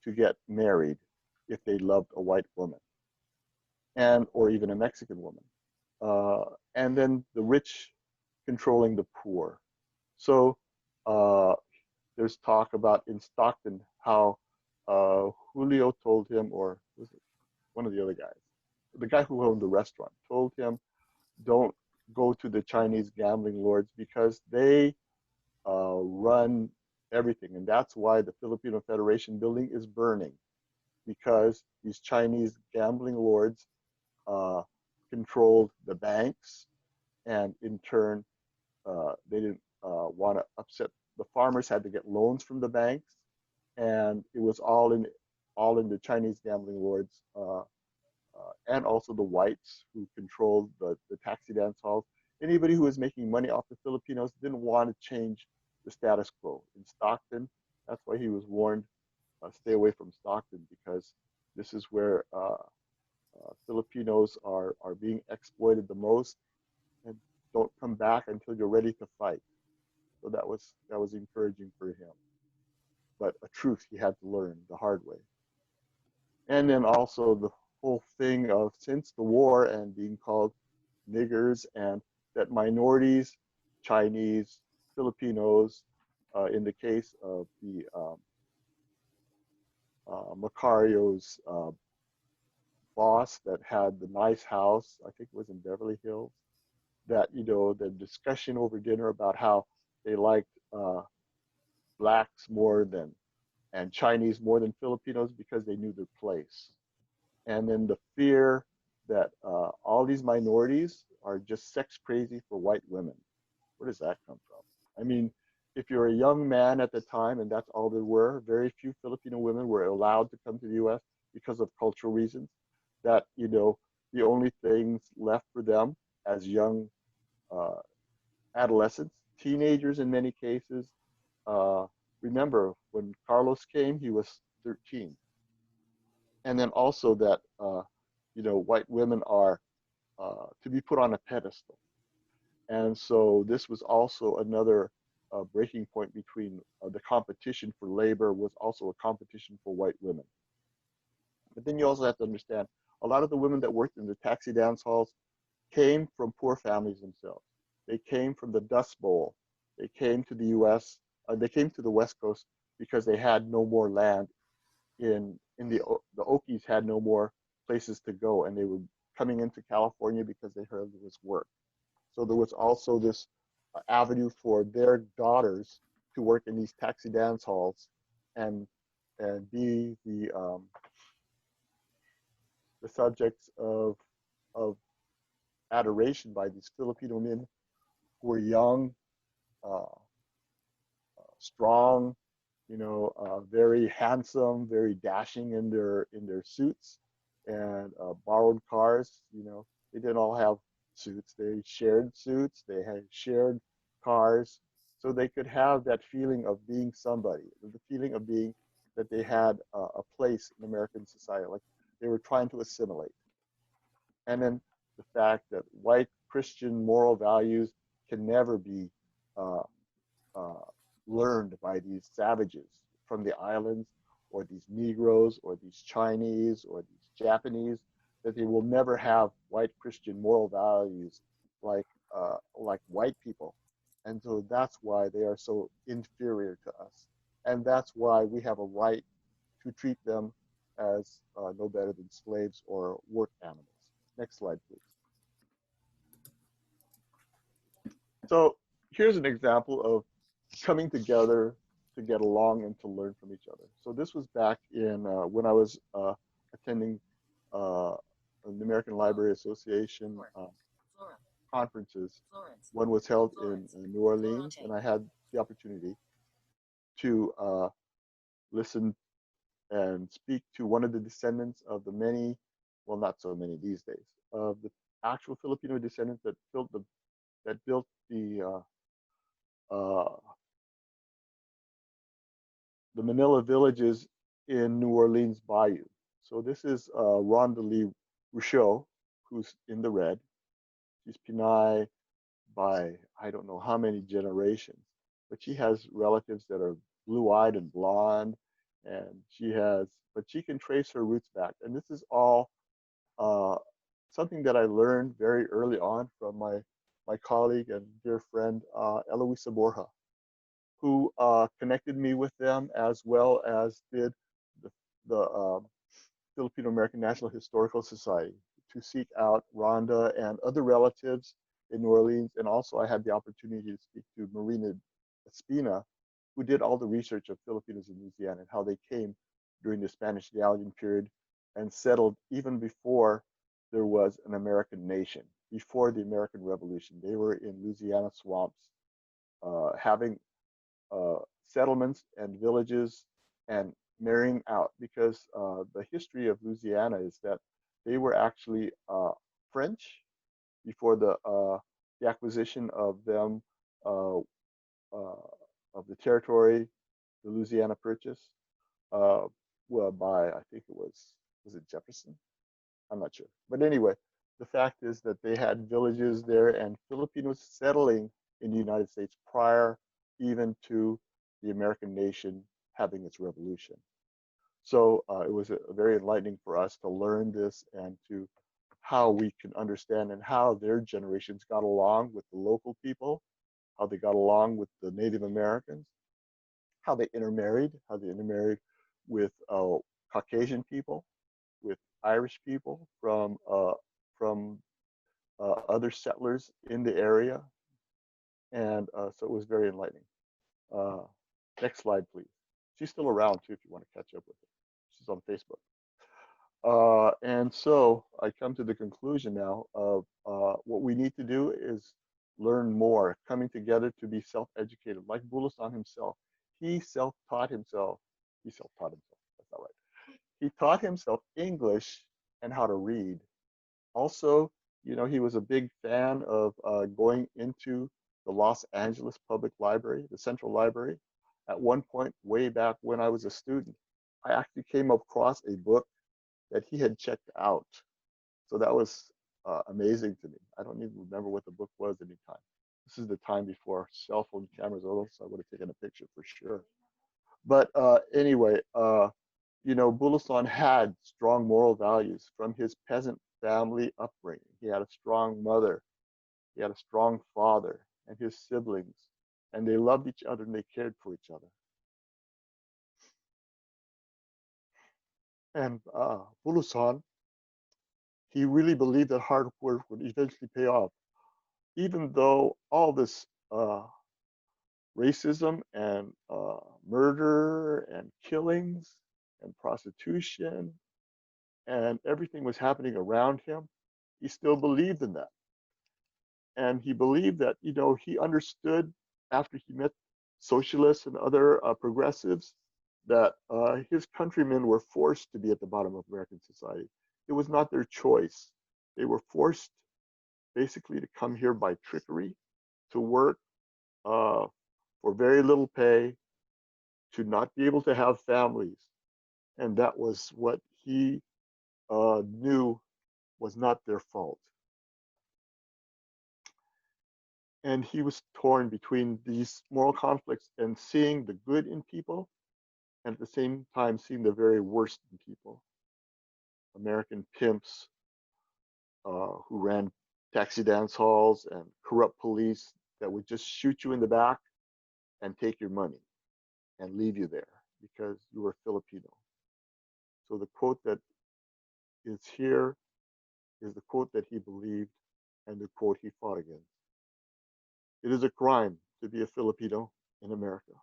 to get married if they loved a white woman, or even a Mexican woman. And then the rich controlling the poor. So there's talk about in Stockton how Julio told him, or was it one of the other guys, the guy who owned the restaurant, told him, don't go to the Chinese gambling lords because they run everything. And that's why the Filipino Federation building is burning, because these Chinese gambling lords controlled the banks, and in turn, they didn't want to upset the farmers. Had to get loans from the banks, and it was all in the Chinese gambling lords, and also the whites who controlled the taxi dance halls. Anybody who was making money off the Filipinos didn't want to change the status quo. In Stockton, that's why he was warned, stay away from Stockton, because this is where Filipinos are being exploited the most, and don't come back until you're ready to fight. So that was encouraging for him. But a truth he had to learn the hard way. And then also the whole thing of, since the war and being called niggers, and that minorities, Chinese, Filipinos, in the case of the Macario's boss that had the nice house, I think it was in Beverly Hills, that, the discussion over dinner about how they liked blacks more than, and Chinese more than Filipinos because they knew their place. And then the fear that all these minorities are just sex crazy for white women. Where does that come from? I mean, if you're a young man at the time, and that's all there were, very few Filipino women were allowed to come to the US because of cultural reasons, that, the only things left for them as young adolescents, teenagers in many cases. Remember, when Carlos came, he was 13. And then also that, white women are to be put on a pedestal. And so this was also another breaking point between the competition for labor was also a competition for white women. But then you also have to understand, a lot of the women that worked in the taxi dance halls came from poor families themselves. They came from the Dust Bowl. They came to the US, they came to the West Coast because they had no more land. In the Okies had no more places to go, and they were coming into California because they heard there was work. So there was also this avenue for their daughters to work in these taxi dance halls and be the subjects of adoration by these Filipino men who were young, strong, very handsome, very dashing in their suits, and borrowed cars. They didn't all have suits. They shared suits. They had shared cars, so they could have that feeling of being somebody, the feeling of being that they had a place in American society, like they were trying to assimilate. And then the fact that white Christian moral values can never be uh, uh, learned by these savages from the islands, or these Negroes, or these Chinese, or these Japanese, that they will never have white Christian moral values like white people. And so that's why they are so inferior to us. And that's why we have a right to treat them as no better than slaves or work animals. Next slide, please. So here's an example of coming together to get along and to learn from each other. So this was back in when I was attending the American Library Association conferences. One was held in New Orleans, and I had the opportunity to listen and speak to one of the descendants of the many, well, not so many these days, of the actual Filipino descendants that built uh, the Manila villages in New Orleans Bayou. So this is Rhonda Lee Roucho, who's in the red. She's Pinay by I don't know how many generations, but she has relatives that are blue-eyed and blonde, and but she can trace her roots back. And this is all something that I learned very early on from my colleague and dear friend Eloisa Borja, who connected me with them, as well as did the Filipino American National Historical Society, to seek out Rhonda and other relatives in New Orleans. And also I had the opportunity to speak to Marina Espina, who did all the research of Filipinos in Louisiana and how they came during the Spanish galleon period and settled even before there was an American nation, before the American Revolution. They were in Louisiana swamps, having settlements and villages and marrying out, because the history of Louisiana is that they were actually French before the acquisition of them of the territory, the Louisiana Purchase, well, by I think it was it Jefferson? I'm not sure, but anyway, the fact is that they had villages there and Filipinos settling in the United States prior even to the American nation having its revolution. So it was very enlightening for us to learn this and to how we can understand and how their generations got along with the local people, how they got along with the Native Americans, how they intermarried with Caucasian people, with Irish people from other settlers in the area, and so it was very enlightening. Next slide, please. She's still around too if you want to catch up with her. She's on Facebook. And so I come to the conclusion now of what we need to do is learn more, coming together to be self-educated, like Bulosan himself. He self-taught himself. He self-taught himself. That's not right. He taught himself English and how to read. Also, he was a big fan of going into the Los Angeles Public Library, the Central Library. At one point, way back when I was a student, I actually came across a book that he had checked out. So that was amazing to me. I don't even remember what the book was at any time. This is the time before cell phone cameras, although so I would have taken a picture for sure. But anyway, Bulosan had strong moral values from his peasant family upbringing. He had a strong mother, he had a strong father, and his siblings, and they loved each other and they cared for each other. And Bulosan, he really believed that hard work would eventually pay off, even though all this racism and murder and killings and prostitution and everything was happening around him. He still believed in that. And he believed that, he understood after he met socialists and other progressives that his countrymen were forced to be at the bottom of American society. it was not their choice. They were forced basically to come here by trickery, to work for very little pay, to not be able to have families. And that was what he knew was not their fault. And he was torn between these moral conflicts and seeing the good in people, and at the same time seeing the very worst in people. American pimps who ran taxi dance halls and corrupt police that would just shoot you in the back and take your money and leave you there because you were Filipino. So the quote that is here is the quote that he believed and the quote he fought against. It is a crime to be a Filipino in America.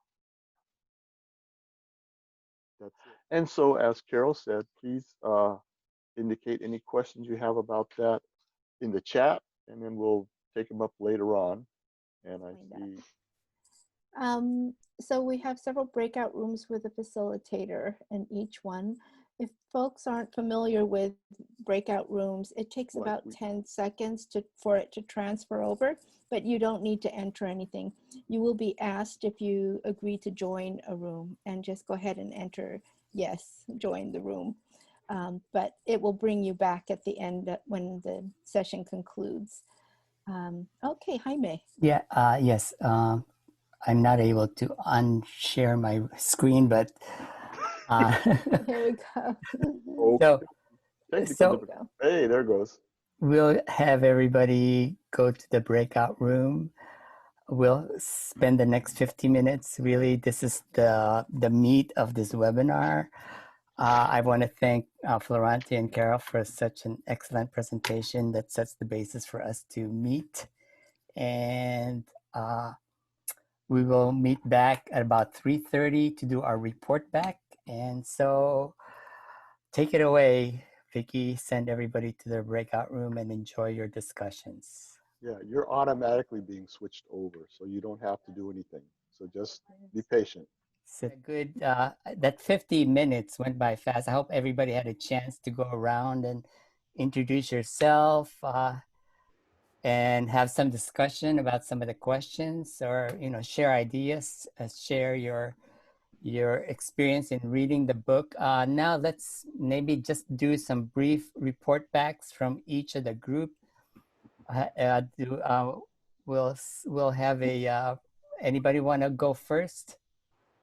That's it. And so, as Carol said, please indicate any questions you have about that in the chat, and then we'll take them up later on. And I see. So we have several breakout rooms with a facilitator in each one. If folks aren't familiar with breakout rooms, it takes about 10 seconds for it to transfer over, but you don't need to enter anything. You will be asked if you agree to join a room, and just go ahead and enter yes, join the room. But it will bring you back at the end when the session concludes. Okay, Jaime. Yeah, yes. I'm not able to unshare my screen, but Here we go. So hey, there goes. We'll have everybody go to the breakout room. We'll spend the next 50 minutes. Really, this is the meat of this webinar. I want to thank Florante and Carol for such an excellent presentation that sets the basis for us to meet. And we will meet back at about 3:30 to do our report back. And so take it away, Vicky. Send everybody to their breakout room and enjoy your discussions. Yeah, you're automatically being switched over, so you don't have to do anything. So just be patient. So good. That 50 minutes went by fast. I hope everybody had a chance to go around and introduce yourself and have some discussion about some of the questions, or share ideas, share your experience in reading the book. Now let's maybe just do some brief report backs from each of the group. We'll have a anybody want to go first?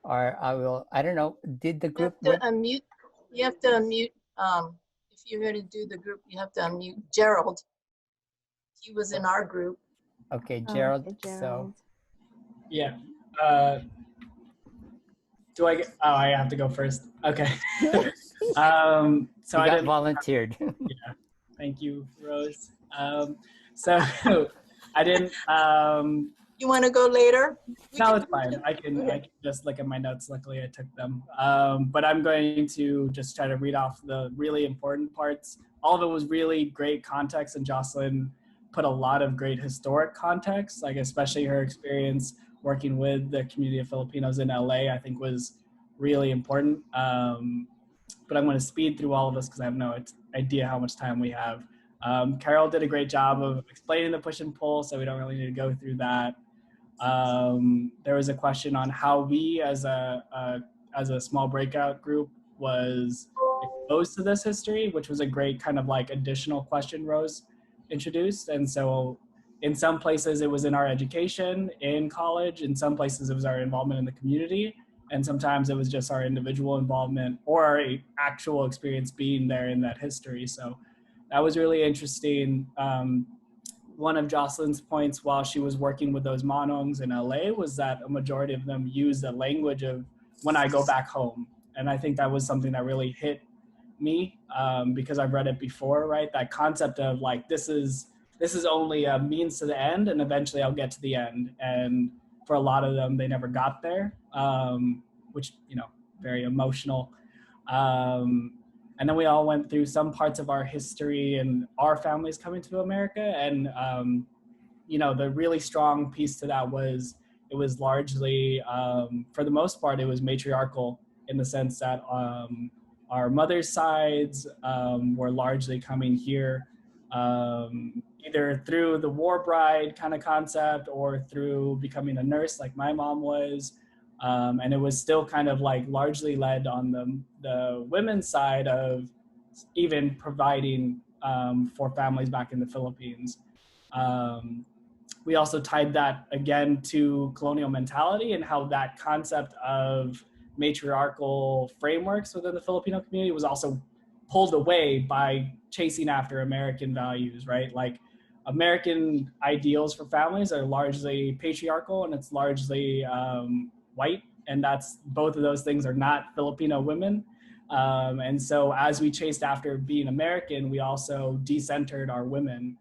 Or I don't know, did the group... You have to unmute, if you're going to do the group, you have to unmute Gerald. He was in our group. Okay, Gerald. Okay, Gerald. So yeah. Do I get, I have to go first. Okay. So I got volunteered. Yeah, thank you, Rose. So I didn't, you want to go later? No, it's fine. I can just look at my notes. Luckily, I took them. But I'm going to just try to read off the really important parts. All of it was really great context, and Jocelyn put a lot of great historic context, like especially her experience working with the community of Filipinos in LA, I think was really important. But I'm going to speed through all of this because I have no idea how much time we have. Carol did a great job of explaining the push and pull, so we don't really need to go through that. There was a question on how we as a small breakout group was exposed to this history, which was a great kind of like additional question Rose introduced. And so in some places it was in our education in college, in some places it was our involvement in the community, and sometimes it was just our individual involvement or our actual experience being there in that history. So that was really interesting. One of Jocelyn's points while she was working with those monongs in LA was that a majority of them use the language of when I go back home. And I think that was something that really hit me because I've read it before, right? That concept of like, this is only a means to the end and eventually I'll get to the end. And for a lot of them, they never got there, which, very emotional. And then we all went through some parts of our history and our families coming to America. And, the really strong piece to that was, it was largely, for the most part, it was matriarchal in the sense that our mother's sides were largely coming here, either through the war bride kind of concept or through becoming a nurse like my mom was. And it was still kind of like largely led on the women's side of even providing for families back in the Philippines. We also tied that again to colonial mentality and how that concept of matriarchal frameworks within the Filipino community was also pulled away by chasing after American values, right? Like American ideals for families are largely patriarchal and it's largely white. And that's both of those things are not Filipino women. And so as we chased after being American, we also decentered our women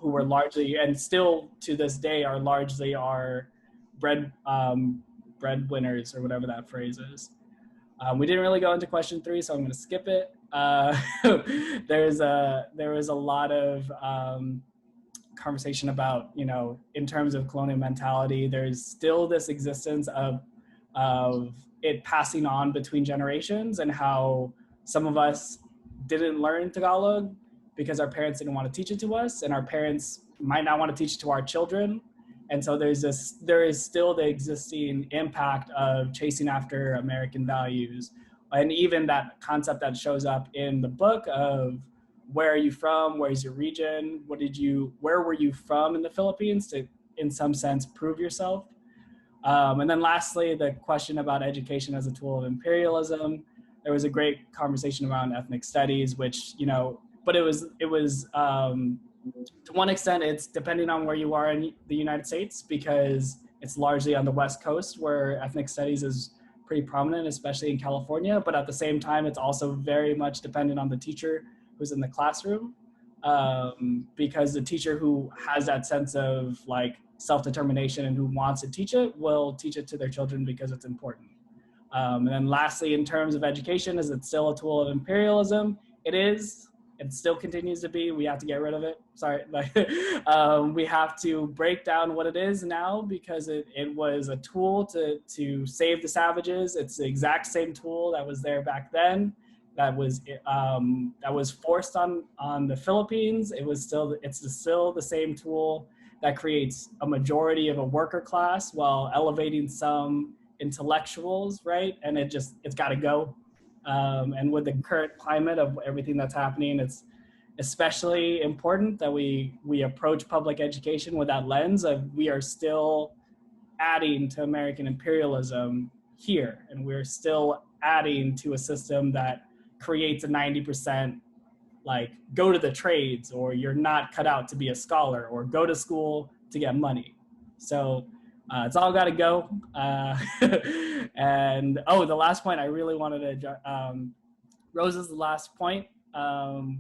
who were largely, and still to this day, are largely our breadwinners or whatever that phrase is. We didn't really go into question 3, so I'm going to skip it. There was a lot of conversation about, you know, in terms of colonial mentality, there's still this existence of it passing on between generations and how some of us didn't learn Tagalog because our parents didn't want to teach it to us, and our parents might not want to teach it to our children. And so there is still the existing impact of chasing after American values. And even that concept that shows up in the book of where are you from? Where's your region? Where were you from in the Philippines to, in some sense, prove yourself? And then lastly, the question about education as a tool of imperialism. There was a great conversation around ethnic studies, which, you know, but it was to one extent, it's depending on where you are in the United States, because it's largely on the West Coast where ethnic studies is pretty prominent, especially in California. But at the same time, it's also very much dependent on the teacher who's in the classroom, because the teacher who has that sense of like self-determination and who wants to teach it will teach it to their children because it's important. And then lastly, in terms of education, is it still a tool of imperialism? It is. It still continues to be. We have to get rid of it. Sorry. We have to break down what it is now, because it was a tool to save the savages. It's the exact same tool that was there back then. That was forced on the Philippines. It's still the same tool that creates a majority of a worker class while elevating some intellectuals, right? And it's got to go. And with the current climate of everything that's happening, it's especially important that we approach public education with that lens of we are still adding to American imperialism here, and we're still adding to a system that creates a 90% like go to the trades, or you're not cut out to be a scholar, or go to school to get money. So it's all got to go. And the last point I really wanted to, Rose's last point,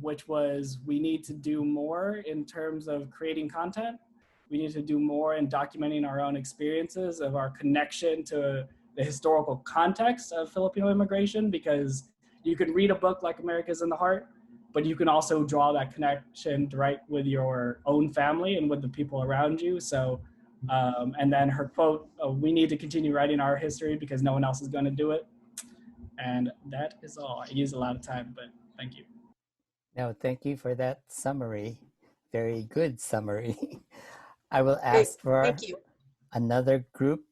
which was we need to do more in terms of creating content. We need to do more in documenting our own experiences of our connection to the historical context of Filipino immigration, because you can read a book like America's in the Heart, but you can also draw that connection right with your own family and with the people around you. So, and then her quote, we need to continue writing our history because no one else is going to do it. And that is all. I use a lot of time, but thank you. No, thank you for that summary. Very good summary. I will ask for Thank you. another group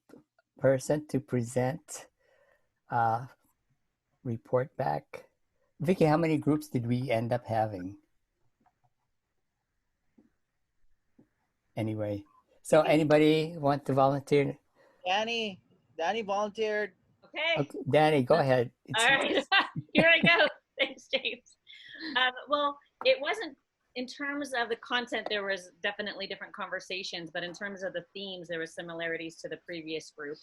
person to present, report back. Vicky, how many groups did we end up having? Anyway, so anybody want to volunteer? Danny volunteered. Okay. Danny, go ahead. All right. Here I go. Thanks, James. Well, it wasn't, in terms of the content, there was definitely different conversations, but in terms of the themes, there were similarities to the previous group.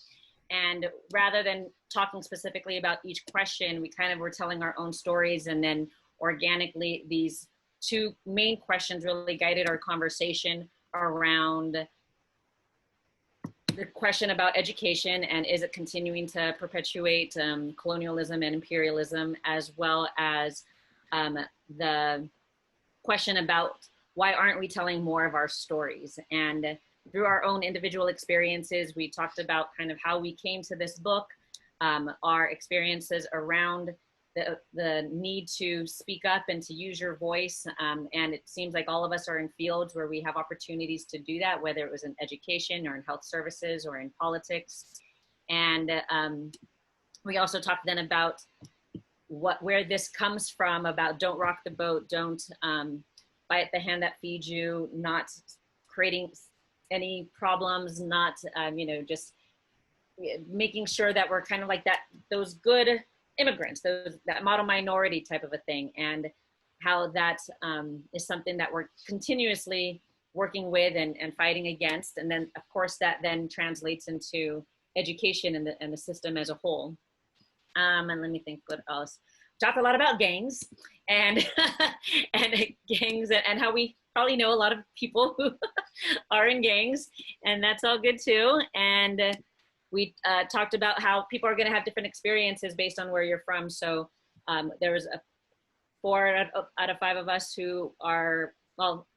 And rather than talking specifically about each question, we kind of were telling our own stories, and then organically these two main questions really guided our conversation around the question about education and is it continuing to perpetuate colonialism and imperialism, as well as the question about why aren't we telling more of our stories. And through our own individual experiences, we talked about kind of how we came to this book, our experiences around the need to speak up and to use your voice. And it seems like all of us are in fields where we have opportunities to do that, whether it was in education or in health services or in politics. And we also talked then about where this comes from, about don't rock the boat, don't bite the hand that feeds you, not creating any problems, not, just making sure that we're kind of like those good immigrants, that model minority type of a thing, and how that is something that we're continuously working with and fighting against. And then of course that then translates into education and the system as a whole. And let me think what else. Talk a lot about gangs and and gangs and how we probably know a lot of people who are in gangs, and that's all good too. And we talked about how people are going to have different experiences based on where you're from. So there was 4 out of 5 of us who are, well,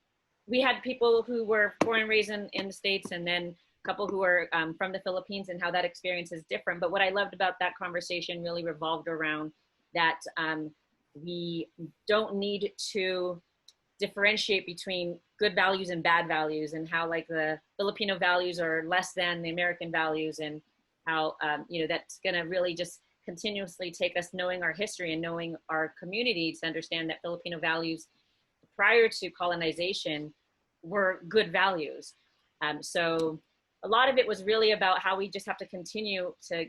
we had people who were born and raised in the States, and then a couple who were from the Philippines, and how that experience is different. But what I loved about that conversation really revolved around that we don't need to differentiate between good values and bad values, and how like the Filipino values are less than the American values, and how that's going to really just continuously take us knowing our history and knowing our community to understand that Filipino values prior to colonization were good values. So a lot of it was really about how we just have to continue to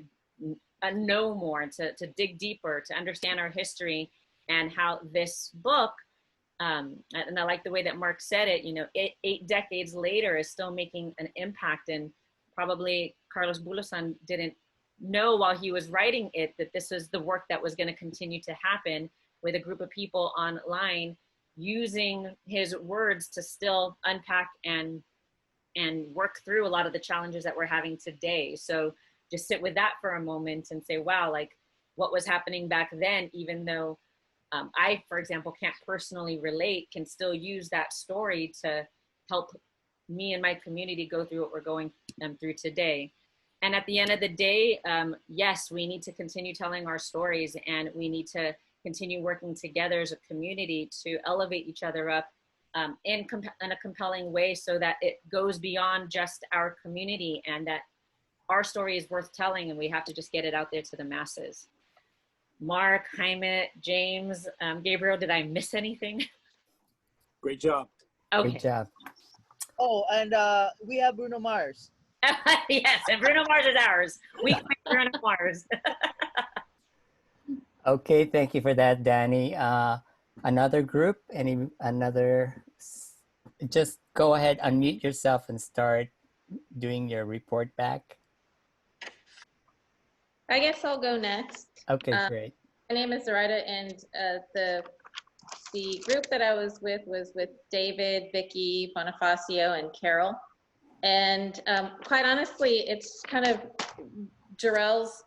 know more, to dig deeper, to understand our history, and how this book, and I like the way that Mark said it, 8 decades later is still making an impact. And probably Carlos Bulosan didn't know while he was writing it that this was the work that was going to continue to happen with a group of people online using his words to still unpack and work through a lot of the challenges that we're having today. So just sit with that for a moment and say, wow, like what was happening back then, even though I, for example, can't personally relate, can still use that story to help me and my community go through what we're going through today. And at the end of the day, yes, we need to continue telling our stories, and we need to continue working together as a community to elevate each other up in a compelling way, so that it goes beyond just our community, and that our story is worth telling, and we have to just get it out there to the masses. Mark, Jaime, James, Gabriel, did I miss anything? Great job. Okay. Good job. Oh, and we have Bruno Mars. Yes, and Bruno Mars is ours. We claim Bruno Mars. Okay, thank you for that, Danny. Another group, just go ahead, unmute yourself and start doing your report back. I guess I'll go next. Okay, great. My name is Zoraida, and the group that I was with David, Vicky, Bonifacio, and Carol. And quite honestly, it's kind of Jarrell's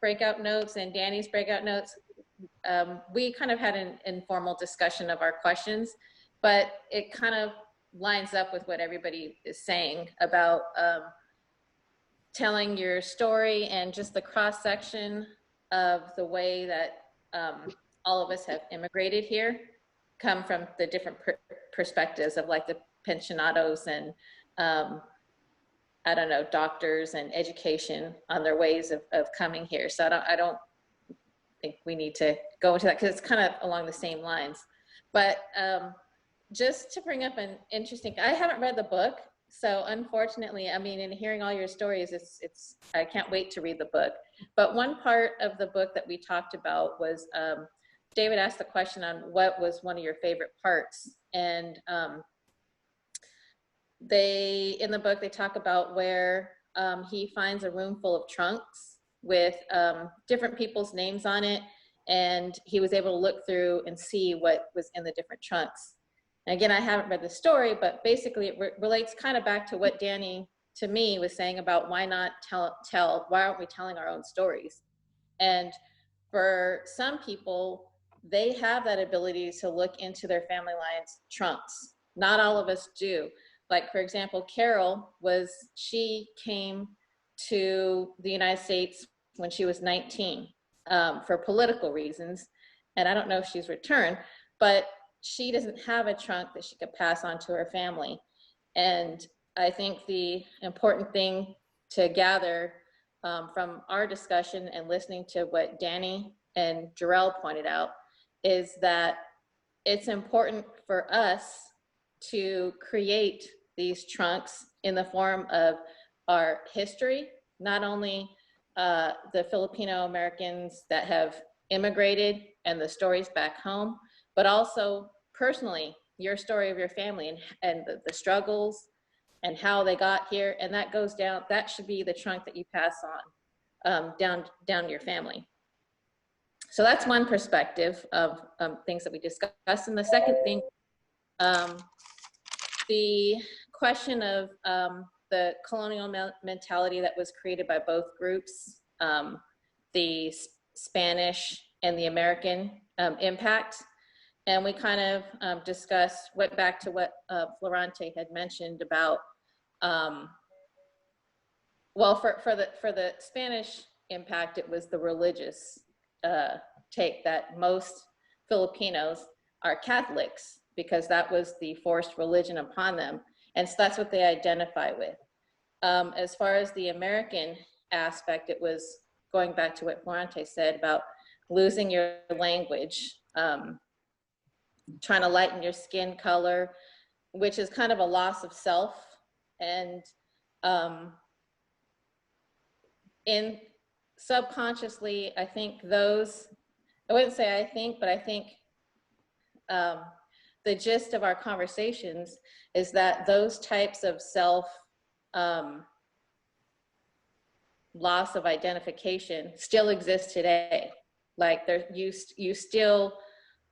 breakout notes and Danny's breakout notes. We kind of had an informal discussion of our questions, but it kind of lines up with what everybody is saying about telling your story, and just the cross section of the way that all of us have immigrated here, come from the different perspectives of like the pensionados and I don't know, doctors and education on their ways of coming here. So I don't think we need to go into that, because it's kind of along the same lines. But just to bring up an interesting, I haven't read the book, so unfortunately, I mean, in hearing all your stories, it's I can't wait to read the book. But one part of the book that we talked about was David asked the question on what was one of your favorite parts, and in the book they talk about where he finds a room full of trunks with different people's names on it, and he was able to look through and see what was in the different trunks. And again, I haven't read the story, but basically it relates kind of back to what Danny, to me, was saying about why not why aren't we telling our own stories? And for some people, they have that ability to look into their family line's trunks. Not all of us do. Like, for example, Carol she came to the United States when she was 19. for political reasons. And I don't know if she's returned, but she doesn't have a trunk that she could pass on to her family. And I think the important thing to gather from our discussion and listening to what Danny and Jarrell pointed out is that it's important for us to create these trunks in the form of our history, not only the Filipino Americans that have immigrated and the stories back home, but also personally, your story of your family and the struggles and how they got here. And that goes down, that should be the trunk that you pass on down your family. So that's one perspective of things that we discussed. And the second thing, the question of the colonial mentality that was created by both groups, the Spanish and the American impact. And we kind of discussed, went back to what Florante had mentioned about, well, for the Spanish impact, it was the religious take that most Filipinos are Catholics because that was the forced religion upon them. And so that's what they identify with. As far as the American aspect, it was going back to what Florante said about losing your language, trying to lighten your skin color, which is kind of a loss of self. And in subconsciously, I think those, I wouldn't say I think, but I think the gist of our conversations is that those types of self loss of identification still exist today. Like there, you still,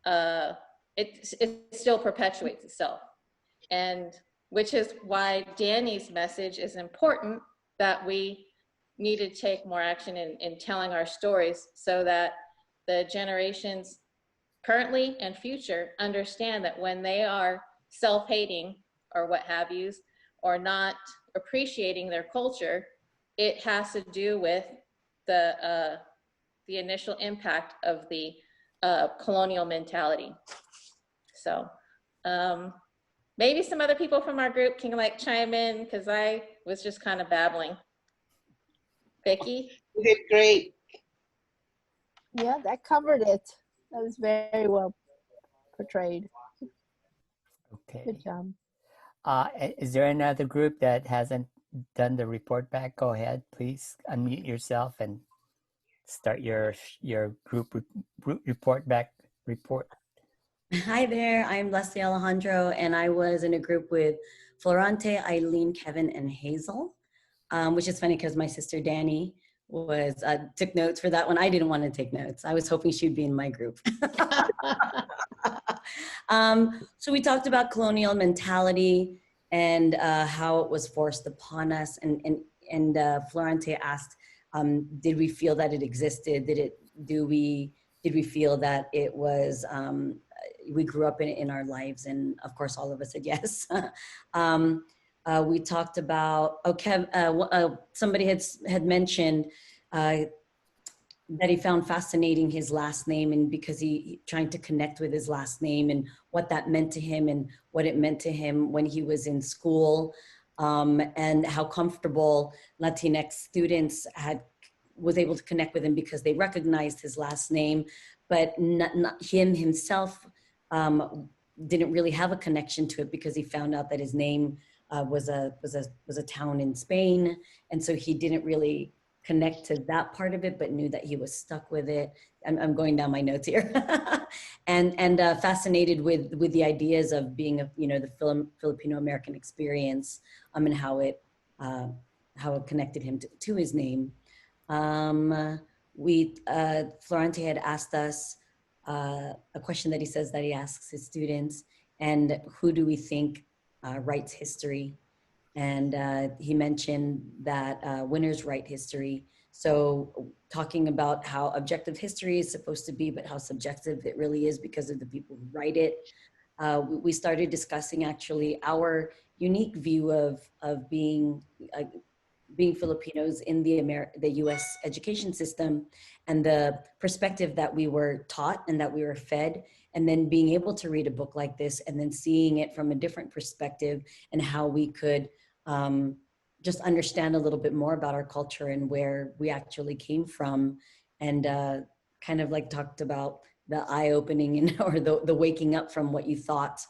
it still perpetuates itself. And which is why Danny's message is important, that we need to take more action in telling our stories so that the generations currently and future understand that when they are self-hating or what have yous, or not appreciating their culture, it has to do with the initial impact of the colonial mentality. So maybe some other people from our group can like chime in because I was just kind of babbling. Vicky? You did great. Yeah, that covered it. That was very well portrayed. Okay. Good job. Is there another group that hasn't done the report back? Go ahead, please unmute yourself and start your group report back report. Hi there, I'm Leslie Alejandro, and I was in a group with Florante, Eileen, Kevin, and Hazel, which is funny because my sister Danny was took notes for that one. I didn't want to take notes. I was hoping she'd be in my group. So we talked about colonial mentality and how it was forced upon us. And Florante asked, did we feel that it existed? Did we feel that it was, we grew up in our lives? And of course, all of us said yes. We talked about, somebody had mentioned that he found fascinating his last name, and because he trying to connect with his last name and what that meant to him and what it meant to him when he was in school, and how comfortable Latinx students was able to connect with him because they recognized his last name, but not him himself didn't really have a connection to it because he found out that his name was a town in Spain, and so he didn't really connect to that part of it, but knew that he was stuck with it. I'm going down my notes here, and fascinated with the ideas of being the Filipino-American experience, and how it connected him to his name. Florante had asked us a question that he says that he asks his students, and who do we think writes history? And he mentioned that winners write history. So talking about how objective history is supposed to be, but how subjective it really is because of the people who write it. We started discussing actually our unique view of being being Filipinos in the US education system, and the perspective that we were taught and that we were fed, and then being able to read a book like this and then seeing it from a different perspective and how we could just understand a little bit more about our culture and where we actually came from, and kind of like talked about the eye-opening and or the waking up from what you thought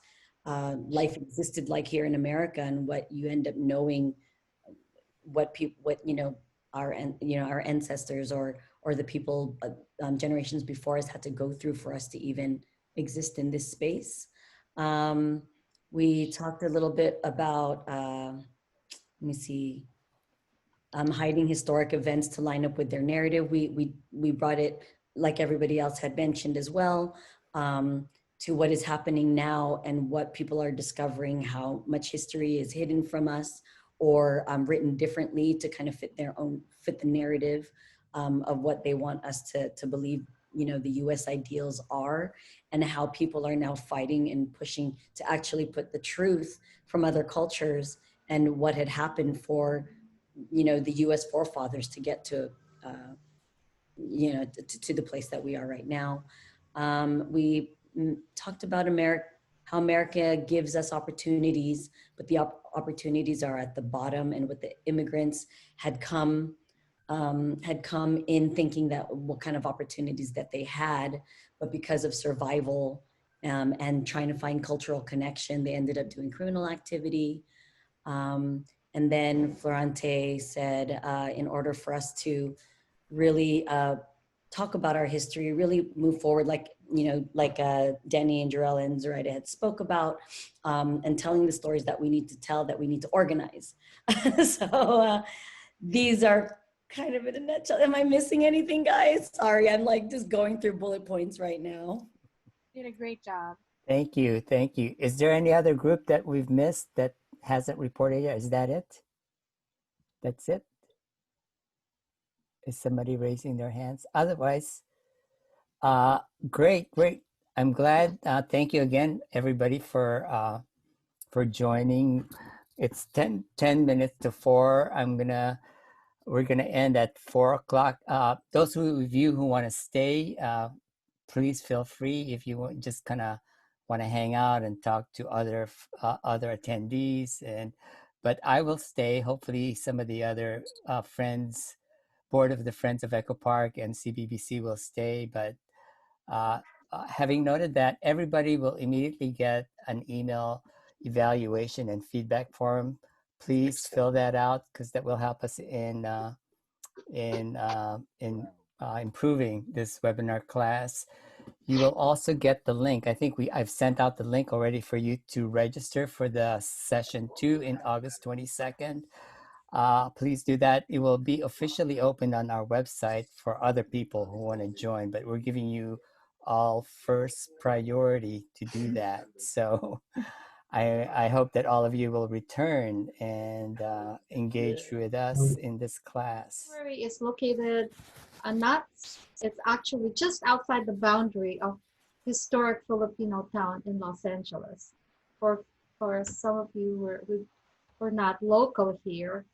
life existed like here in America, and what you end up knowing what our ancestors or the people generations before us had to go through for us to even exist in this space. We talked a little bit about let me see, hiding historic events to line up with their narrative. We brought it, like everybody else had mentioned as well, to what is happening now and what people are discovering, how much history is hidden from us or written differently to kind of fit the narrative of what they want us to believe, the US ideals are, and how people are now fighting and pushing to actually put the truth from other cultures and what had happened for, the US forefathers to get to, to the place that we are right now. We talked about how America gives us opportunities, but the opportunities are at the bottom, and what the immigrants had come in thinking that what kind of opportunities that they had, but because of survival and trying to find cultural connection, they ended up doing criminal activity. And then Florante said, in order for us to really talk about our history, really move forward, like Danny and Jarell and Zoraida had spoke about, and telling the stories that we need to tell, that we need to organize. So these are kind of in a nutshell. Am I missing anything, guys? Sorry, I'm like just going through bullet points right now. You did a great job. Thank you. Thank you. Is there any other group that we've missed that hasn't reported yet? Is that it? That's it? Is somebody raising their hands? Otherwise, great. I'm glad. Thank you again, everybody, for joining. It's 10 minutes to 4. We're gonna end at 4 o'clock. Those of you who want to stay, please feel free. If you just kind of want to hang out and talk to other attendees, but I will stay. Hopefully, some of the other friends, board of the Friends of Echo Park and CBBC will stay. But having noted that, everybody will immediately get an email evaluation and feedback form. Please fill that out, because that will help us in improving this webinar class. You will also get the link. I think I've sent out the link already for you to register for the session 2 in August 22nd. Please do that. It will be officially open on our website for other people who want to join, but we're giving you all first priority to do that. So I hope that all of you will return and engage with us in this class. Library is located it's actually just outside the boundary of historic Filipino town in Los Angeles. For some of you who are not local here,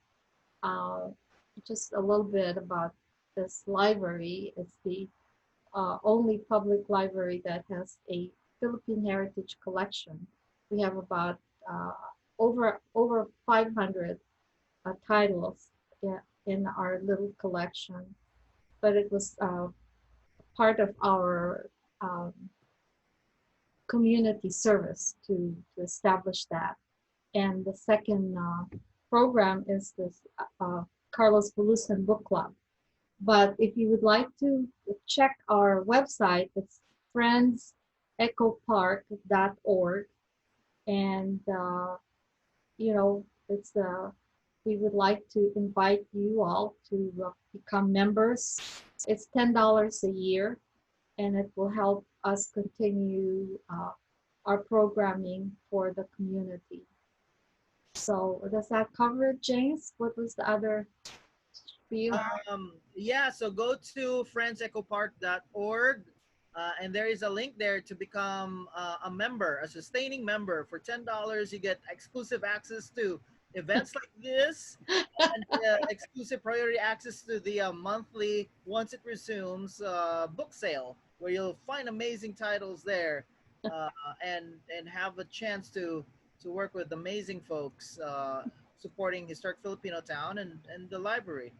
just a little bit about this library. It's the only public library that has a Philippine heritage collection. We have about over 500 titles in our little collection, but it was part of our community service to establish that. And the second program is this Carlos Bulosan Book Club. But if you would like to check our website, it's friendsechopark.org. And, we would like to invite you all to become members. It's $10 a year, and it will help us continue our programming for the community. So does that cover it, James? What was the other spiel? Yeah, so go to friendsechopark.org, and there is a link there to become a member, a sustaining member. For $10, you get exclusive access to events like this, and exclusive priority access to the monthly, once it resumes, book sale, where you'll find amazing titles there, and have a chance to work with amazing folks supporting historic Filipino town and the library.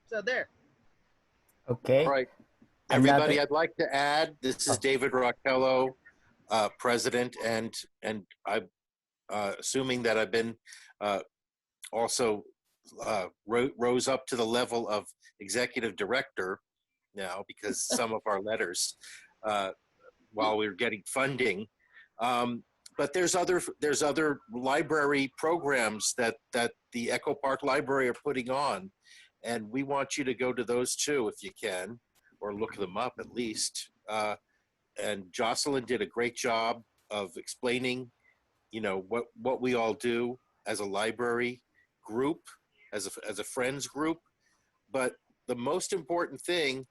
So there. Okay. All right, everybody, Another. I'd like to add, this is David Rockello, president, and I'm assuming that I've been also rose up to the level of executive director now because some of our letters while we were getting funding. But there's other library programs that the Echo Park Library are putting on, and we want you to go to those too if you can, or look them up at least. And Jocelyn did a great job of explaining, you know, what we all do as a library group, as a friends group. But the most important thing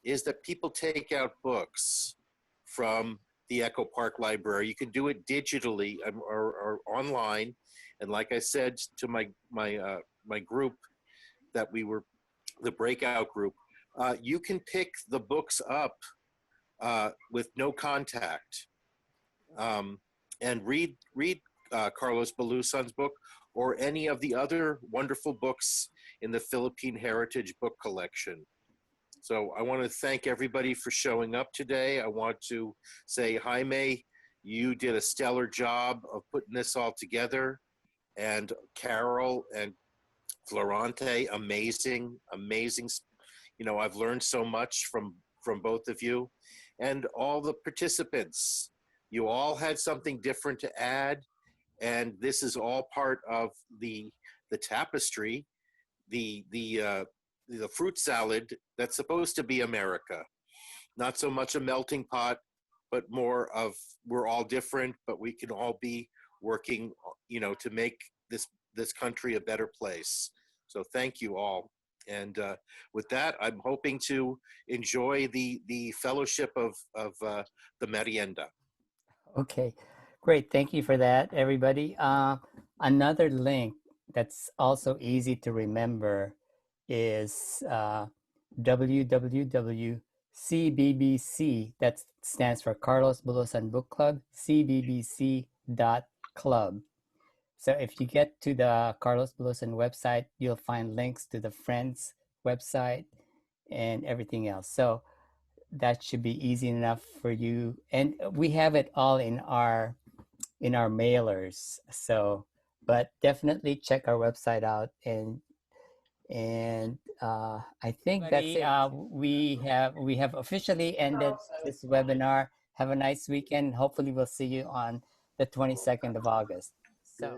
is that people take out books from the Echo Park Library. You can do it digitally or online. And like I said to my group that we were, the Breakout Group, you can pick the books up with no contact and read Carlos Bulosan's book or any of the other wonderful books in the Philippine Heritage Book Collection. So I want to thank everybody for showing up today. I want to say, Jaime, you did a stellar job of putting this all together. And Carol and Florante, amazing. You know, I've learned so much from both of you. And all the participants, you all had something different to add. And this is all part of the tapestry, the fruit salad that's supposed to be America. Not so much a melting pot, but more of we're all different, but we can all be working, you know, to make this country a better place. So thank you all. And with that, I'm hoping to enjoy the fellowship of the merienda. Okay, great. Thank you for that, everybody. Another link that's also easy to remember is www.cbbc, that stands for Carlos Bulosan Book Club, cbbc.club. So if you get to the Carlos Bulosan website, you'll find links to the Friends website and everything else. So that should be easy enough for you. And we have it all in our mailers. So, but definitely check our website out. And I think that's it. We have officially ended this webinar. Have a nice weekend. Hopefully we'll see you on the 22nd of August. So.